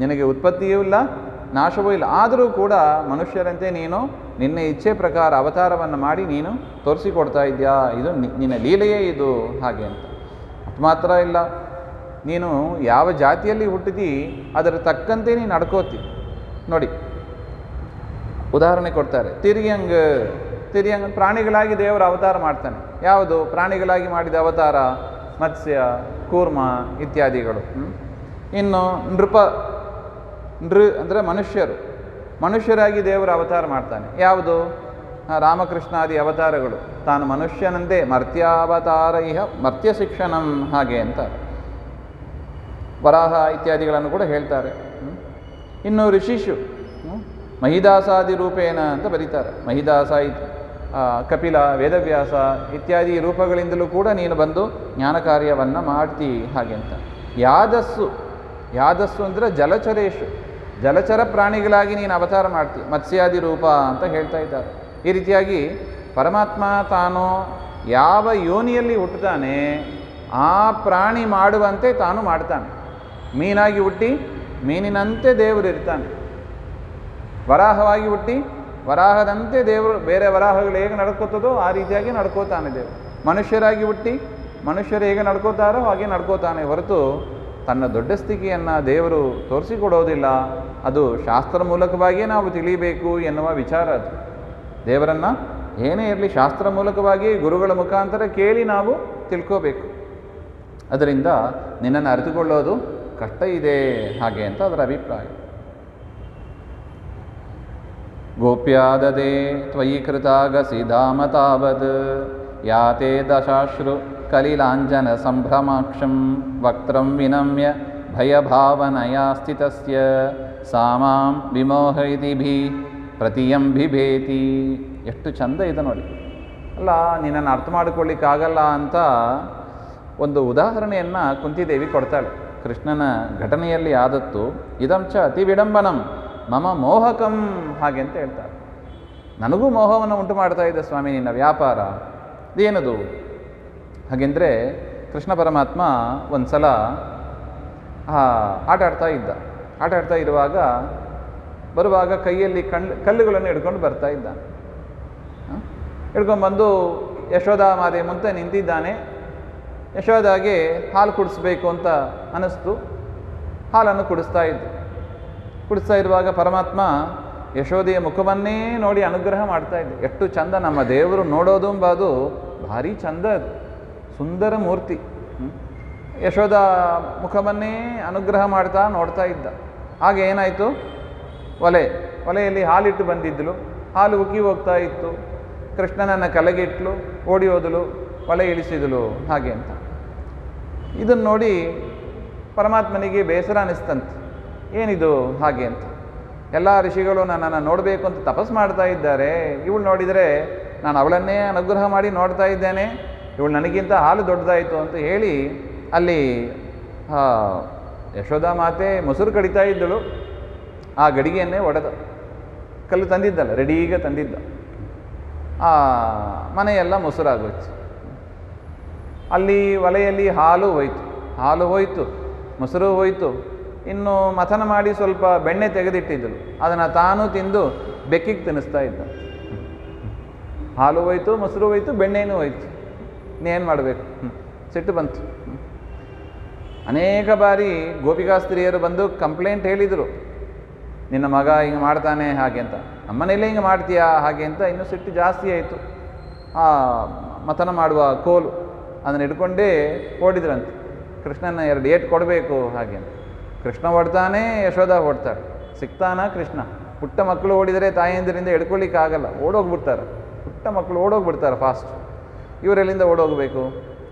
ನಿನಗೆ ಉತ್ಪತ್ತಿಯೂ ಇಲ್ಲ ನಾಶವೂ ಇಲ್ಲ, ಆದರೂ ಕೂಡ ಮನುಷ್ಯರಂತೆ ನೀನು ನಿನ್ನ ಇಚ್ಛೆ ಪ್ರಕಾರ ಅವತಾರವನ್ನು ಮಾಡಿ ನೀನು ತೋರಿಸಿಕೊಡ್ತಾ ಇದೆಯಾ, ಇದು ನಿನ್ನ ಲೀಲೆಯೇ ಇದು ಹಾಗೆ ಅಂತ. ಅದು ಮಾತ್ರ ಇಲ್ಲ, ನೀನು ಯಾವ ಜಾತಿಯಲ್ಲಿ ಹುಟ್ಟಿದಿ ಅದರ ತಕ್ಕಂತೆ ನೀನು ನಡ್ಕೋತಿ. ನೋಡಿ ಉದಾಹರಣೆ ಕೊಡ್ತಾರೆ, ತಿರಿಯಂಗ್ ಪ್ರಾಣಿಗಳಾಗಿ ದೇವರು ಅವತಾರ ಮಾಡ್ತಾನೆ. ಯಾವುದು ಪ್ರಾಣಿಗಳಾಗಿ ಮಾಡಿದ ಅವತಾರ? ಮತ್ಸ್ಯ, ಕೂರ್ಮ ಇತ್ಯಾದಿಗಳು. ಇನ್ನು ಅಂದರೆ ಮನುಷ್ಯರಾಗಿ ದೇವರು ಅವತಾರ ಮಾಡ್ತಾನೆ. ಯಾವುದು? ರಾಮಕೃಷ್ಣಾದಿ ಅವತಾರಗಳು. ತಾನು ಮನುಷ್ಯನಂತೆ ಮರ್ತ್ಯಾವತಾರ ಇಹ ಮರ್ತ್ಯ ಶಿಕ್ಷಣಂ ಹಾಗೆ ಅಂತ ವರಾಹ ಇತ್ಯಾದಿಗಳನ್ನು ಕೂಡ ಹೇಳ್ತಾರೆ. ಇನ್ನು ಋಷಿಷು ಮಹಿದಾಸಾದಿ ರೂಪೇಣ ಅಂತ ಬರೀತಾರೆ. ಮಹಿದಾಸ, ಕಪಿಲ, ವೇದವ್ಯಾಸ ಇತ್ಯಾದಿ ರೂಪಗಳಿಂದಲೂ ಕೂಡ ನೀನು ಬಂದು ಜ್ಞಾನ ಕಾರ್ಯವನ್ನು ಮಾಡ್ತಿ ಹಾಗೆ ಅಂತ. ಯಾದಸ್ಸು ಅಂದರೆ ಜಲಚರ ಪ್ರಾಣಿಗಳಾಗಿ ನೀನು ಅವತಾರ ಮಾಡ್ತಿ, ಮತ್ಸ್ಯಾದಿ ರೂಪ ಅಂತ ಹೇಳ್ತಾ ಇದ್ದಾರೆ. ಈ ರೀತಿಯಾಗಿ ಪರಮಾತ್ಮ ತಾನು ಯಾವ ಯೋನಿಯಲ್ಲಿ ಹುಟ್ಟುತ್ತಾನೆ ಆ ಪ್ರಾಣಿ ಮಾಡುವಂತೆ ತಾನು ಮಾಡ್ತಾನೆ. ಮೀನಾಗಿ ಹುಟ್ಟಿ ಮೀನಿನಂತೆ ದೇವರು ಇರ್ತಾನೆ, ವರಾಹವಾಗಿ ಹುಟ್ಟಿ ವರಾಹದಂತೆ ದೇವರು, ಬೇರೆ ವರಾಹಗಳು ಹೇಗೆ ನಡ್ಕೋತದೋ ಆ ರೀತಿಯಾಗಿ ನಡ್ಕೋತಾನೆ ದೇವರು. ಮನುಷ್ಯರಾಗಿ ಹುಟ್ಟಿ ಮನುಷ್ಯರು ಹೇಗೆ ನಡ್ಕೋತಾರೋ ಹಾಗೆ ನಡ್ಕೋತಾನೆ ಹೊರತು ತನ್ನ ದೊಡ್ಡ ಸ್ಥಿತಿಯನ್ನು ದೇವರು ತೋರಿಸಿಕೊಡೋದಿಲ್ಲ. ಅದು ಶಾಸ್ತ್ರ ಮೂಲಕವಾಗಿಯೇ ನಾವು ತಿಳಿಯಬೇಕು ಎನ್ನುವ ವಿಚಾರ. ಅದು ದೇವರನ್ನು ಏನೇ ಇರಲಿ ಶಾಸ್ತ್ರ ಮೂಲಕವಾಗಿ ಗುರುಗಳ ಮುಖಾಂತರ ಕೇಳಿ ನಾವು ತಿಳ್ಕೋಬೇಕು. ಅದರಿಂದ ನಿನ್ನನ್ನು ಅರಿತುಕೊಳ್ಳೋದು ಕಷ್ಟ ಇದೆ ಹಾಗೆ ಅಂತ ಅದರ ಅಭಿಪ್ರಾಯ. ಗೋಪ್ಯಾದದೆ ತ್ವಯಿ ಕೃತಾಗಸಿ ಧಾಮ ತಾವದ್ ಯಾತೆ ದಶಾಶ್ರು ಕಲಿಲಾಂಜನ ಸಂಭ್ರಮಾಕ್ಷಂ ವಕ್ತ್ರಂ ವಿನಮ್ಯ ಭಯಭಾವನಯಾ ಸ್ಥಿತಸ್ಯ ಸಾಮಾಂ ವಿಮೋಹಯಿತಿಭಿ ಪ್ರತಿಯಂ ಬಿಭೇತಿ. ಎಷ್ಟು ಚಂದ ಇದೆ ನೋಡಿ. ಅಲ್ಲ, ನಿನ್ನನ್ನು ಅರ್ಥ ಮಾಡಿಕೊಳ್ಳಿಕ್ಕಾಗಲ್ಲ ಅಂತ ಒಂದು ಉದಾಹರಣೆಯನ್ನು ಕುಂತಿದೇವಿ ಕೊಡ್ತಾಳೆ. ಕೃಷ್ಣನ ಘಟನೆಯಲ್ಲಿ ಆದತ್ತು ಇದಂಚ ಅತಿ ವಿಡಂಬನಂ ಮಮ ಮೋಹಕಂ ಹಾಗೆ ಅಂತ ಹೇಳ್ತಾರೆ. ನನಗೂ ಮೋಹವನ್ನು ಉಂಟು ಮಾಡ್ತಾ ಇದೆ ಸ್ವಾಮಿ ನಿನ್ನ ವ್ಯಾಪಾರ. ಇದೇನದು ಹಾಗೆಂದರೆ, ಕೃಷ್ಣ ಪರಮಾತ್ಮ ಒಂದು ಸಲ ಆಟ ಆಡ್ತಾ ಇರುವಾಗ ಬರುವಾಗ ಕೈಯಲ್ಲಿ ಕಲ್ಲುಗಳನ್ನು ಹಿಡ್ಕೊಂಡು ಬರ್ತಾ ಇದ್ದಾನೆ. ಹಿಡ್ಕೊಂಡ್ಬಂದು ಯಶೋಧ ಮಾತೆ ಮುಂದೆ ನಿಂತಿದ್ದಾನೆ. ಯಶೋಧಾಗೆ ಹಾಲು ಕುಡಿಸ್ಬೇಕು ಅಂತ ಅನ್ನಿಸ್ತು. ಹಾಲನ್ನು ಕುಡಿಸ್ತಾ ಇರುವಾಗ ಪರಮಾತ್ಮ ಯಶೋದೆಯ ಮುಖವನ್ನೇ ನೋಡಿ ಅನುಗ್ರಹ ಮಾಡ್ತಾ ಇದ್ದೆ. ಎಷ್ಟು ಚಂದ ನಮ್ಮ ದೇವರು ನೋಡೋದು ಎಂಬುದು ಭಾರಿ ಚಂದ, ಅದು ಸುಂದರ ಮೂರ್ತಿ. ಯಶೋಧ ಮುಖವನ್ನೇ ಅನುಗ್ರಹ ಮಾಡ್ತಾ ನೋಡ್ತಾ ಇದ್ದ. ಹಾಗೆ ಏನಾಯಿತು, ಒಲೆಯಲ್ಲಿ ಹಾಲಿಟ್ಟು ಬಂದಿದ್ದಳು, ಹಾಲು ಉಕ್ಕಿ ಹೋಗ್ತಾ ಇತ್ತು. ಕೃಷ್ಣನನ್ನು ಕಲಗಿಟ್ಲು, ಓಡಿ ಹೋದಳು, ಒಲೆ ಇಳಿಸಿದಳು ಹಾಗೆ ಅಂತ. ಇದನ್ನು ನೋಡಿ ಪರಮಾತ್ಮನಿಗೆ ಬೇಸರ ಅನ್ನಿಸ್ತಂತೆ. ಏನಿದು ಹಾಗೆ ಅಂತ. ಎಲ್ಲ ಋಷಿಗಳು ನನ್ನನ್ನು ನೋಡಬೇಕು ಅಂತ ತಪಸ್ ಮಾಡ್ತಾ ಇದ್ದಾರೆ, ಇವಳು ನೋಡಿದರೆ ನಾನು ಅವಳನ್ನೇ ಅನುಗ್ರಹ ಮಾಡಿ ನೋಡ್ತಾ ಇದ್ದೇನೆ, ಇವಳು ನನಗಿಂತ ಹಾಲು ದೊಡ್ಡದಾಯಿತು ಅಂತ ಹೇಳಿ ಅಲ್ಲಿ ಯಶೋಧ ಮಾತೆ ಮೊಸರು ಕಡಿತಾ ಇದ್ದಳು. ಆ ಗಡಿಗೆಯನ್ನೇ ಒಡೆದ. ಕಲ್ಲು ತಂದಿದ್ದಲ್ಲ, ರೆಡಿಗೆ ತಂದಿದ್ದ. ಆ ಮನೆಯೆಲ್ಲ ಮೊಸರಾಗೋಯ್ತು. ಅಲ್ಲಿ ಒಲೆಯಲ್ಲಿ ಹಾಲು ಹೋಯಿತು, ಮೊಸರು ಹೋಯಿತು. ಇನ್ನು ಮಥನ ಮಾಡಿ ಸ್ವಲ್ಪ ಬೆಣ್ಣೆ ತೆಗೆದಿಟ್ಟಿದ್ದಳು, ಅದನ್ನು ತಾನು ತಿಂದು ಬೆಕ್ಕಿಗೆ ತಿನ್ನಿಸ್ತಾ ಇದ್ದ. ಹಾಲು ಹೋಯ್ತು, ಮೊಸರು ಹೋಯ್ತು, ಬೆಣ್ಣೆನೂ ಹೋಯ್ತು. ಇನ್ನೇನು ಮಾಡಬೇಕು? ಸಿಟ್ಟು ಬಂತು. ಅನೇಕ ಬಾರಿ ಗೋಪಿಕಾಸ್ತ್ರೀಯರು ಬಂದು ಕಂಪ್ಲೇಂಟ್ ಹೇಳಿದರು, ನಿನ್ನ ಮಗ ಹಿಂಗೆ ಮಾಡ್ತಾನೆ ಹಾಗೆ ಅಂತ. ನಮ್ಮನೇಲೇ ಹಿಂಗೆ ಮಾಡ್ತೀಯಾ ಹಾಗೆ ಅಂತ ಇನ್ನೂ ಸಿಟ್ಟು ಜಾಸ್ತಿ ಆಯಿತು. ಆ ಮಥನ ಮಾಡುವ ಕೋಲು ಅದನ್ನು ಹಿಡ್ಕೊಂಡೇ ಓಡಿದ್ರಂತೆ. ಕೃಷ್ಣನ 2 ಏಟು ಕೊಡಬೇಕು ಹಾಗೆ ಅಂತ. ಕೃಷ್ಣ ಓಡ್ತಾನೆ, ಯಶೋಧ ಓಡ್ತಾಳೆ. ಸಿಗ್ತಾನ ಕೃಷ್ಣ? ಪುಟ್ಟ ಮಕ್ಕಳು ಓಡಿದರೆ ತಾಯಿಯಂದಿರಿಂದ ಹಿಡ್ಕೊಳ್ಳಿಕ್ಕಾಗಲ್ಲ, ಓಡೋಗ್ಬಿಡ್ತಾರೆ. ಪುಟ್ಟ ಮಕ್ಕಳು ಓಡೋಗ್ಬಿಡ್ತಾರೆ ಫಾಸ್ಟ್. ಇವರೆಲ್ಲಿಂದ ಓಡೋಗಬೇಕು?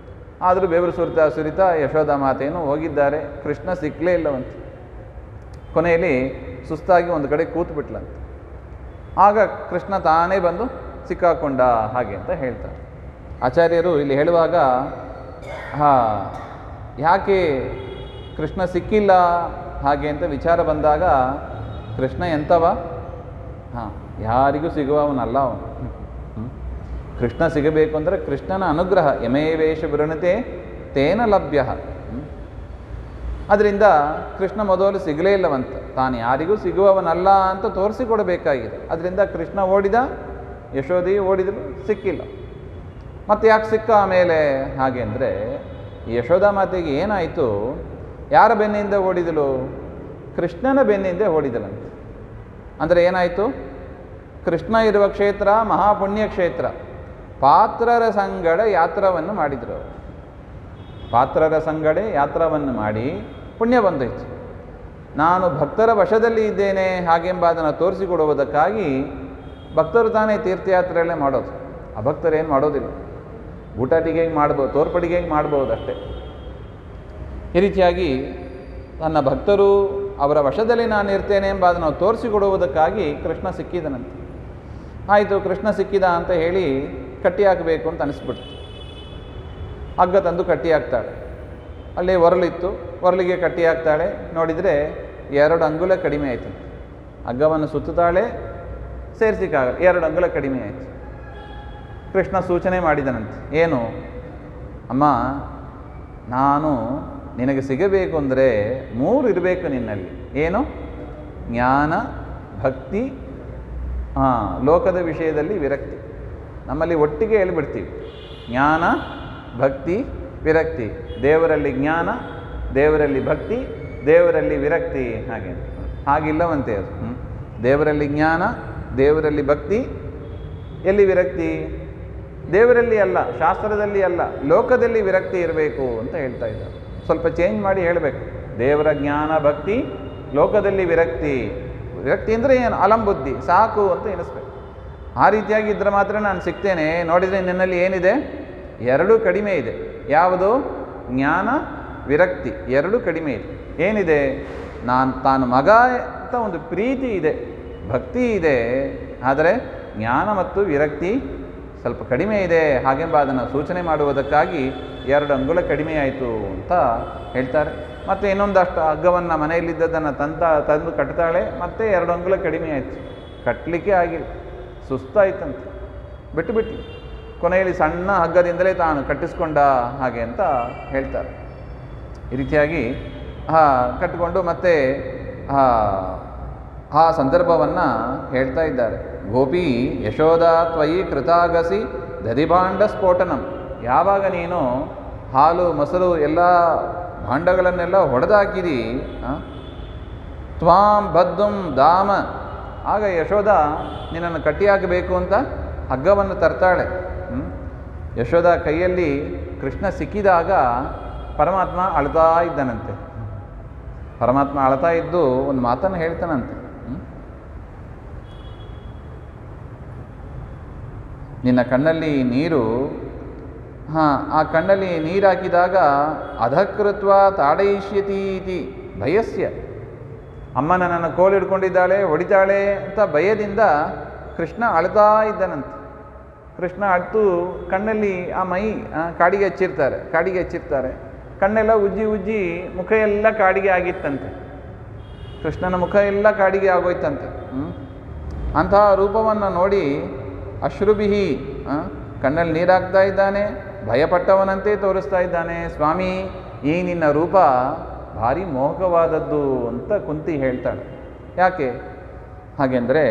ಆದರೂ ಬೆವರು ಸುರಿತಾ ಯಶೋಧ ಮಾತೆಯನ್ನು ಹೋಗಿದ್ದಾರೆ. ಕೃಷ್ಣ ಸಿಕ್ಕಲೇ ಇಲ್ಲವಂತೆ. ಕೊನೆಯಲ್ಲಿ ಸುಸ್ತಾಗಿ ಒಂದು ಕಡೆ ಕೂತ್ಬಿಟ್ಲಂತೆ. ಆಗ ಕೃಷ್ಣ ತಾನೇ ಬಂದು ಸಿಕ್ಕಾಕೊಂಡ ಹಾಗೆ ಅಂತ ಹೇಳ್ತಾರೆ ಆಚಾರ್ಯರು. ಇಲ್ಲಿ ಹೇಳುವಾಗ ಯಾಕೆ ಕೃಷ್ಣ ಸಿಕ್ಕಿಲ್ಲ ಹಾಗೆ ಅಂತ ವಿಚಾರ ಬಂದಾಗ, ಕೃಷ್ಣ ಎಂಥವ? ಯಾರಿಗೂ ಸಿಗುವವನಲ್ಲ ಅವನು. ಕೃಷ್ಣ ಸಿಗಬೇಕು ಅಂದರೆ ಕೃಷ್ಣನ ಅನುಗ್ರಹ. ಯಮೇವೇಶ ವೃಣತೆ ತೇನ ಲಭ್ಯ. ಅದರಿಂದ ಕೃಷ್ಣ ಮೊದಲು ಸಿಗಲೇ ಇಲ್ಲವಂತ, ತಾನು ಯಾರಿಗೂ ಸಿಗುವವನಲ್ಲ ಅಂತ ತೋರಿಸಿಕೊಡಬೇಕಾಗಿದೆ. ಅದರಿಂದ ಕೃಷ್ಣ ಓಡಿದ, ಯಶೋಧಿ ಓಡಿದ್ರು, ಸಿಕ್ಕಿಲ್ಲ. ಮತ್ತು ಯಾಕೆ ಸಿಕ್ಕ ಆಮೇಲೆ ಹಾಗೆ ಅಂದರೆ, ಯಶೋಧ ಮಾತೆಗೆ ಏನಾಯಿತು, ಯಾರ ಬೆನ್ನಿಂದ ಓಡಿದಳು? ಕೃಷ್ಣನ ಬೆನ್ನಿಂದ ಓಡಿದಳಂತೆ. ಅಂದರೆ ಏನಾಯಿತು, ಕೃಷ್ಣ ಇರುವ ಕ್ಷೇತ್ರ ಮಹಾಪುಣ್ಯ ಕ್ಷೇತ್ರ. ಪಾತ್ರರ ಸಂಗಡ ಯಾತ್ರವನ್ನು ಮಾಡಿದರು. ಪಾತ್ರರ ಸಂಗಡ ಯಾತ್ರವನ್ನು ಮಾಡಿ ಪುಣ್ಯ ಬಂದೈತು. ನಾನು ಭಕ್ತರ ವಶದಲ್ಲಿ ಇದ್ದೇನೆ ಹಾಗೆಂಬ ಅದನ್ನು ತೋರಿಸಿಕೊಡುವುದಕ್ಕಾಗಿ ಭಕ್ತರು ತಾನೇ ತೀರ್ಥಯಾತ್ರೆಯಲ್ಲೇ ಮಾಡೋದು, ಅಭಕ್ತರೇನು ಮಾಡೋದಿಲ್ಲ. ಊಟಾಟಿಗೆ ಮಾಡ್ಬೋದು, ತೋರ್ಪಡಿಗೆ ಮಾಡ್ಬೋದು ಅಷ್ಟೇ. ಈ ರೀತಿಯಾಗಿ ನನ್ನ ಭಕ್ತರು ಅವರ ವಶದಲ್ಲಿ ನಾನು ಇರ್ತೇನೆ ಎಂಬ ಅದನ್ನು ತೋರಿಸಿಕೊಡುವುದಕ್ಕಾಗಿ ಕೃಷ್ಣ ಸಿಕ್ಕಿದನಂತೆ. ಆಯಿತು, ಕೃಷ್ಣ ಸಿಕ್ಕಿದ ಅಂತ ಹೇಳಿ ಕಟ್ಟಿ ಹಾಕಬೇಕು ಅಂತ ಅನಿಸ್ಬಿಡ್ತು. ಹಗ್ಗ ತಂದು ಕಟ್ಟಿ ಹಾಕ್ತಾಳೆ. ಅಲ್ಲಿ ಒರಲಿತ್ತು, ಒರಲಿಗೆ ಕಟ್ಟಿ ಹಾಕ್ತಾಳೆ. ನೋಡಿದರೆ 2 ಅಂಗುಲ ಕಡಿಮೆ ಆಯಿತು. ಹಗ್ಗವನ್ನು ಸುತ್ತುತ್ತಾಳೆ, ಸೇರಿಸಿಕಾಗಲ್ಲ, 2 ಅಂಗುಲ ಕಡಿಮೆ ಆಯಿತು. ಕೃಷ್ಣ ಸೂಚನೆ ಮಾಡಿದನಂತೆ, ಏನು ಅಮ್ಮ, ನಾನು ನಿನಗೆ ಸಿಗಬೇಕು ಅಂದರೆ 3 ಇರಬೇಕು ನಿನ್ನಲ್ಲಿ. ಏನು? ಜ್ಞಾನ, ಭಕ್ತಿ, ಲೋಕದ ವಿಷಯದಲ್ಲಿ ವಿರಕ್ತಿ. ನಮ್ಮಲ್ಲಿ ಒಟ್ಟಿಗೆ ಹೇಳಿಬಿಡ್ತೀವಿ, ಜ್ಞಾನ, ಭಕ್ತಿ, ವಿರಕ್ತಿ. ದೇವರಲ್ಲಿ ಜ್ಞಾನ, ದೇವರಲ್ಲಿ ಭಕ್ತಿ, ದೇವರಲ್ಲಿ ವಿರಕ್ತಿ. ಹಾಗಿಲ್ಲವಂತೆ ಅದು. ದೇವರಲ್ಲಿ ಜ್ಞಾನ, ದೇವರಲ್ಲಿ ಭಕ್ತಿ, ಎಲ್ಲಿ ವಿರಕ್ತಿ? ದೇವರಲ್ಲಿ ಅಲ್ಲ, ಶಾಸ್ತ್ರದಲ್ಲಿ ಅಲ್ಲ, ಲೋಕದಲ್ಲಿ ವಿರಕ್ತಿ ಇರಬೇಕು ಅಂತ ಹೇಳ್ತಾ ಇದ್ದಾರೆ. ಸ್ವಲ್ಪ ಚೇಂಜ್ ಮಾಡಿ ಹೇಳಬೇಕು. ದೇವರ ಜ್ಞಾನ, ಭಕ್ತಿ, ಲೋಕದಲ್ಲಿ ವಿರಕ್ತಿ. ವಿರಕ್ತಿ ಅಂದರೆ ಏನು? ಅಲಂಬುದ್ಧಿ, ಸಾಕು ಅಂತ ಎನಿಸ್ಬೇಕು. ಆ ರೀತಿಯಾಗಿ ಇದ್ದರೆ ಮಾತ್ರ ನಾನು ಸಿಗ್ತೇನೆ. ನೋಡಿದರೆ ನಿನ್ನಲ್ಲಿ ಏನಿದೆ? 2 ಕಡಿಮೆ ಇದೆ. ಯಾವುದು? ಜ್ಞಾನ, ವಿರಕ್ತಿ 2 ಕಡಿಮೆ ಇದೆ. ಏನಿದೆ? ತಾನು ಮಗ ಅಂತ ಒಂದು ಪ್ರೀತಿ ಇದೆ, ಭಕ್ತಿ ಇದೆ, ಆದರೆ ಜ್ಞಾನ ಮತ್ತು ವಿರಕ್ತಿ ಸ್ವಲ್ಪ ಕಡಿಮೆ ಇದೆ. ಹಾಗೆಂಬ ಅದನ್ನು ಸೂಚನೆ ಮಾಡುವುದಕ್ಕಾಗಿ 2 ಅಂಗುಲ ಕಡಿಮೆ ಆಯಿತು ಅಂತ ಹೇಳ್ತಾರೆ. ಮತ್ತು ಇನ್ನೊಂದಷ್ಟು ಹಗ್ಗವನ್ನು ಮನೆಯಲ್ಲಿದ್ದದನ್ನು ತಂದು ಕಟ್ತಾಳೆ. ಮತ್ತೆ 2 ಅಂಗುಲ ಕಡಿಮೆ ಆಯಿತು. ಕಟ್ಟಲಿಕ್ಕೆ ಆಗಿಲ್ಲ, ಸುಸ್ತಾಯ್ತಂತೆ, ಬಿಟ್ಟು ಕೊನೆಯಲ್ಲಿ ಸಣ್ಣ ಹಗ್ಗದಿಂದಲೇ ತಾನು ಕಟ್ಟಿಸ್ಕೊಂಡ ಹಾಗೆ ಅಂತ ಹೇಳ್ತಾರೆ. ಈ ರೀತಿಯಾಗಿ ಕಟ್ಟಿಕೊಂಡು ಮತ್ತೆ ಆ ಸಂದರ್ಭವನ್ನು ಹೇಳ್ತಾ ಇದ್ದಾರೆ. ಗೋಪಿ ಯಶೋಧ ತ್ವಯಿ ಕೃತಾಗಸಿ ದಧಿಭಾಂಡ ಸ್ಫೋಟನಂ. ಯಾವಾಗ ನೀನು ಹಾಲು ಮೊಸರು ಎಲ್ಲ ಭಾಂಡಗಳನ್ನೆಲ್ಲ ಹೊಡೆದಾಕಿದಿ, ತ್ವಾಂ ಬದ್ದುಂ ದಾಮ, ಆಗ ಯಶೋಧ ನಿನ್ನನ್ನು ಕಟ್ಟಿ ಹಾಕಬೇಕು ಅಂತ ಹಗ್ಗವನ್ನು ತರ್ತಾಳೆ. ಯಶೋಧ ಕೈಯಲ್ಲಿ ಕೃಷ್ಣ ಸಿಕ್ಕಿದಾಗ ಪರಮಾತ್ಮ ಅಳ್ತಾ ಇದ್ದಾನಂತೆ. ಪರಮಾತ್ಮ ಅಳ್ತಾ ಇದ್ದು ಒಂದು ಮಾತನ್ನು ಹೇಳ್ತಾನಂತೆ, ನಿನ್ನ ಕಣ್ಣಲ್ಲಿ ನೀರು, ಆ ಕಣ್ಣಲ್ಲಿ ನೀರು ಹಾಕಿದಾಗ ಅಧಕೃತ್ವ ತಾಡಯಿಷ್ಯತಿ ಇತಿ ಭಯಸ್ಯ. ಅಮ್ಮ ನನ್ನನ್ನು ಕೋಲು ಹಿಡ್ಕೊಂಡಿದ್ದಾಳೆ, ಹೊಡಿತಾಳೆ ಅಂತ ಭಯದಿಂದ ಕೃಷ್ಣ ಅಳ್ತಾ ಇದ್ದಾನಂತೆ. ಕೃಷ್ಣ ಅಳ್ತು ಕಣ್ಣಲ್ಲಿ ಆ ಮೈ ಕಾಡಿಗೆ ಹಚ್ಚಿರ್ತಾರೆ, ಕಣ್ಣೆಲ್ಲ ಉಜ್ಜಿ ಮುಖ ಎಲ್ಲ ಕಾಡಿಗೆ ಆಗಿತ್ತಂತೆ. ಕೃಷ್ಣನ ಮುಖ ಎಲ್ಲ ಕಾಡಿಗೆ ಆಗೋಯ್ತಂತೆ. ಅಂತಹ ರೂಪವನ್ನು ನೋಡಿ ಅಶ್ರುಬಿಹಿ, ಕಣ್ಣಲ್ಲಿ ನೀರಾಗ್ತಾ ಇದ್ದಾನೆ, ಭಯಪಟ್ಟವನಂತೆ ತೋರಿಸ್ತಾ ಇದ್ದಾನೆ. ಸ್ವಾಮಿ, ಈ ನಿನ್ನ ರೂಪ ಭಾರಿ ಮೋಹಕವಾದದ್ದು ಅಂತ ಕುಂತಿ ಹೇಳ್ತಾಳೆ. ಯಾಕೆ ಹಾಗೆಂದರೆ,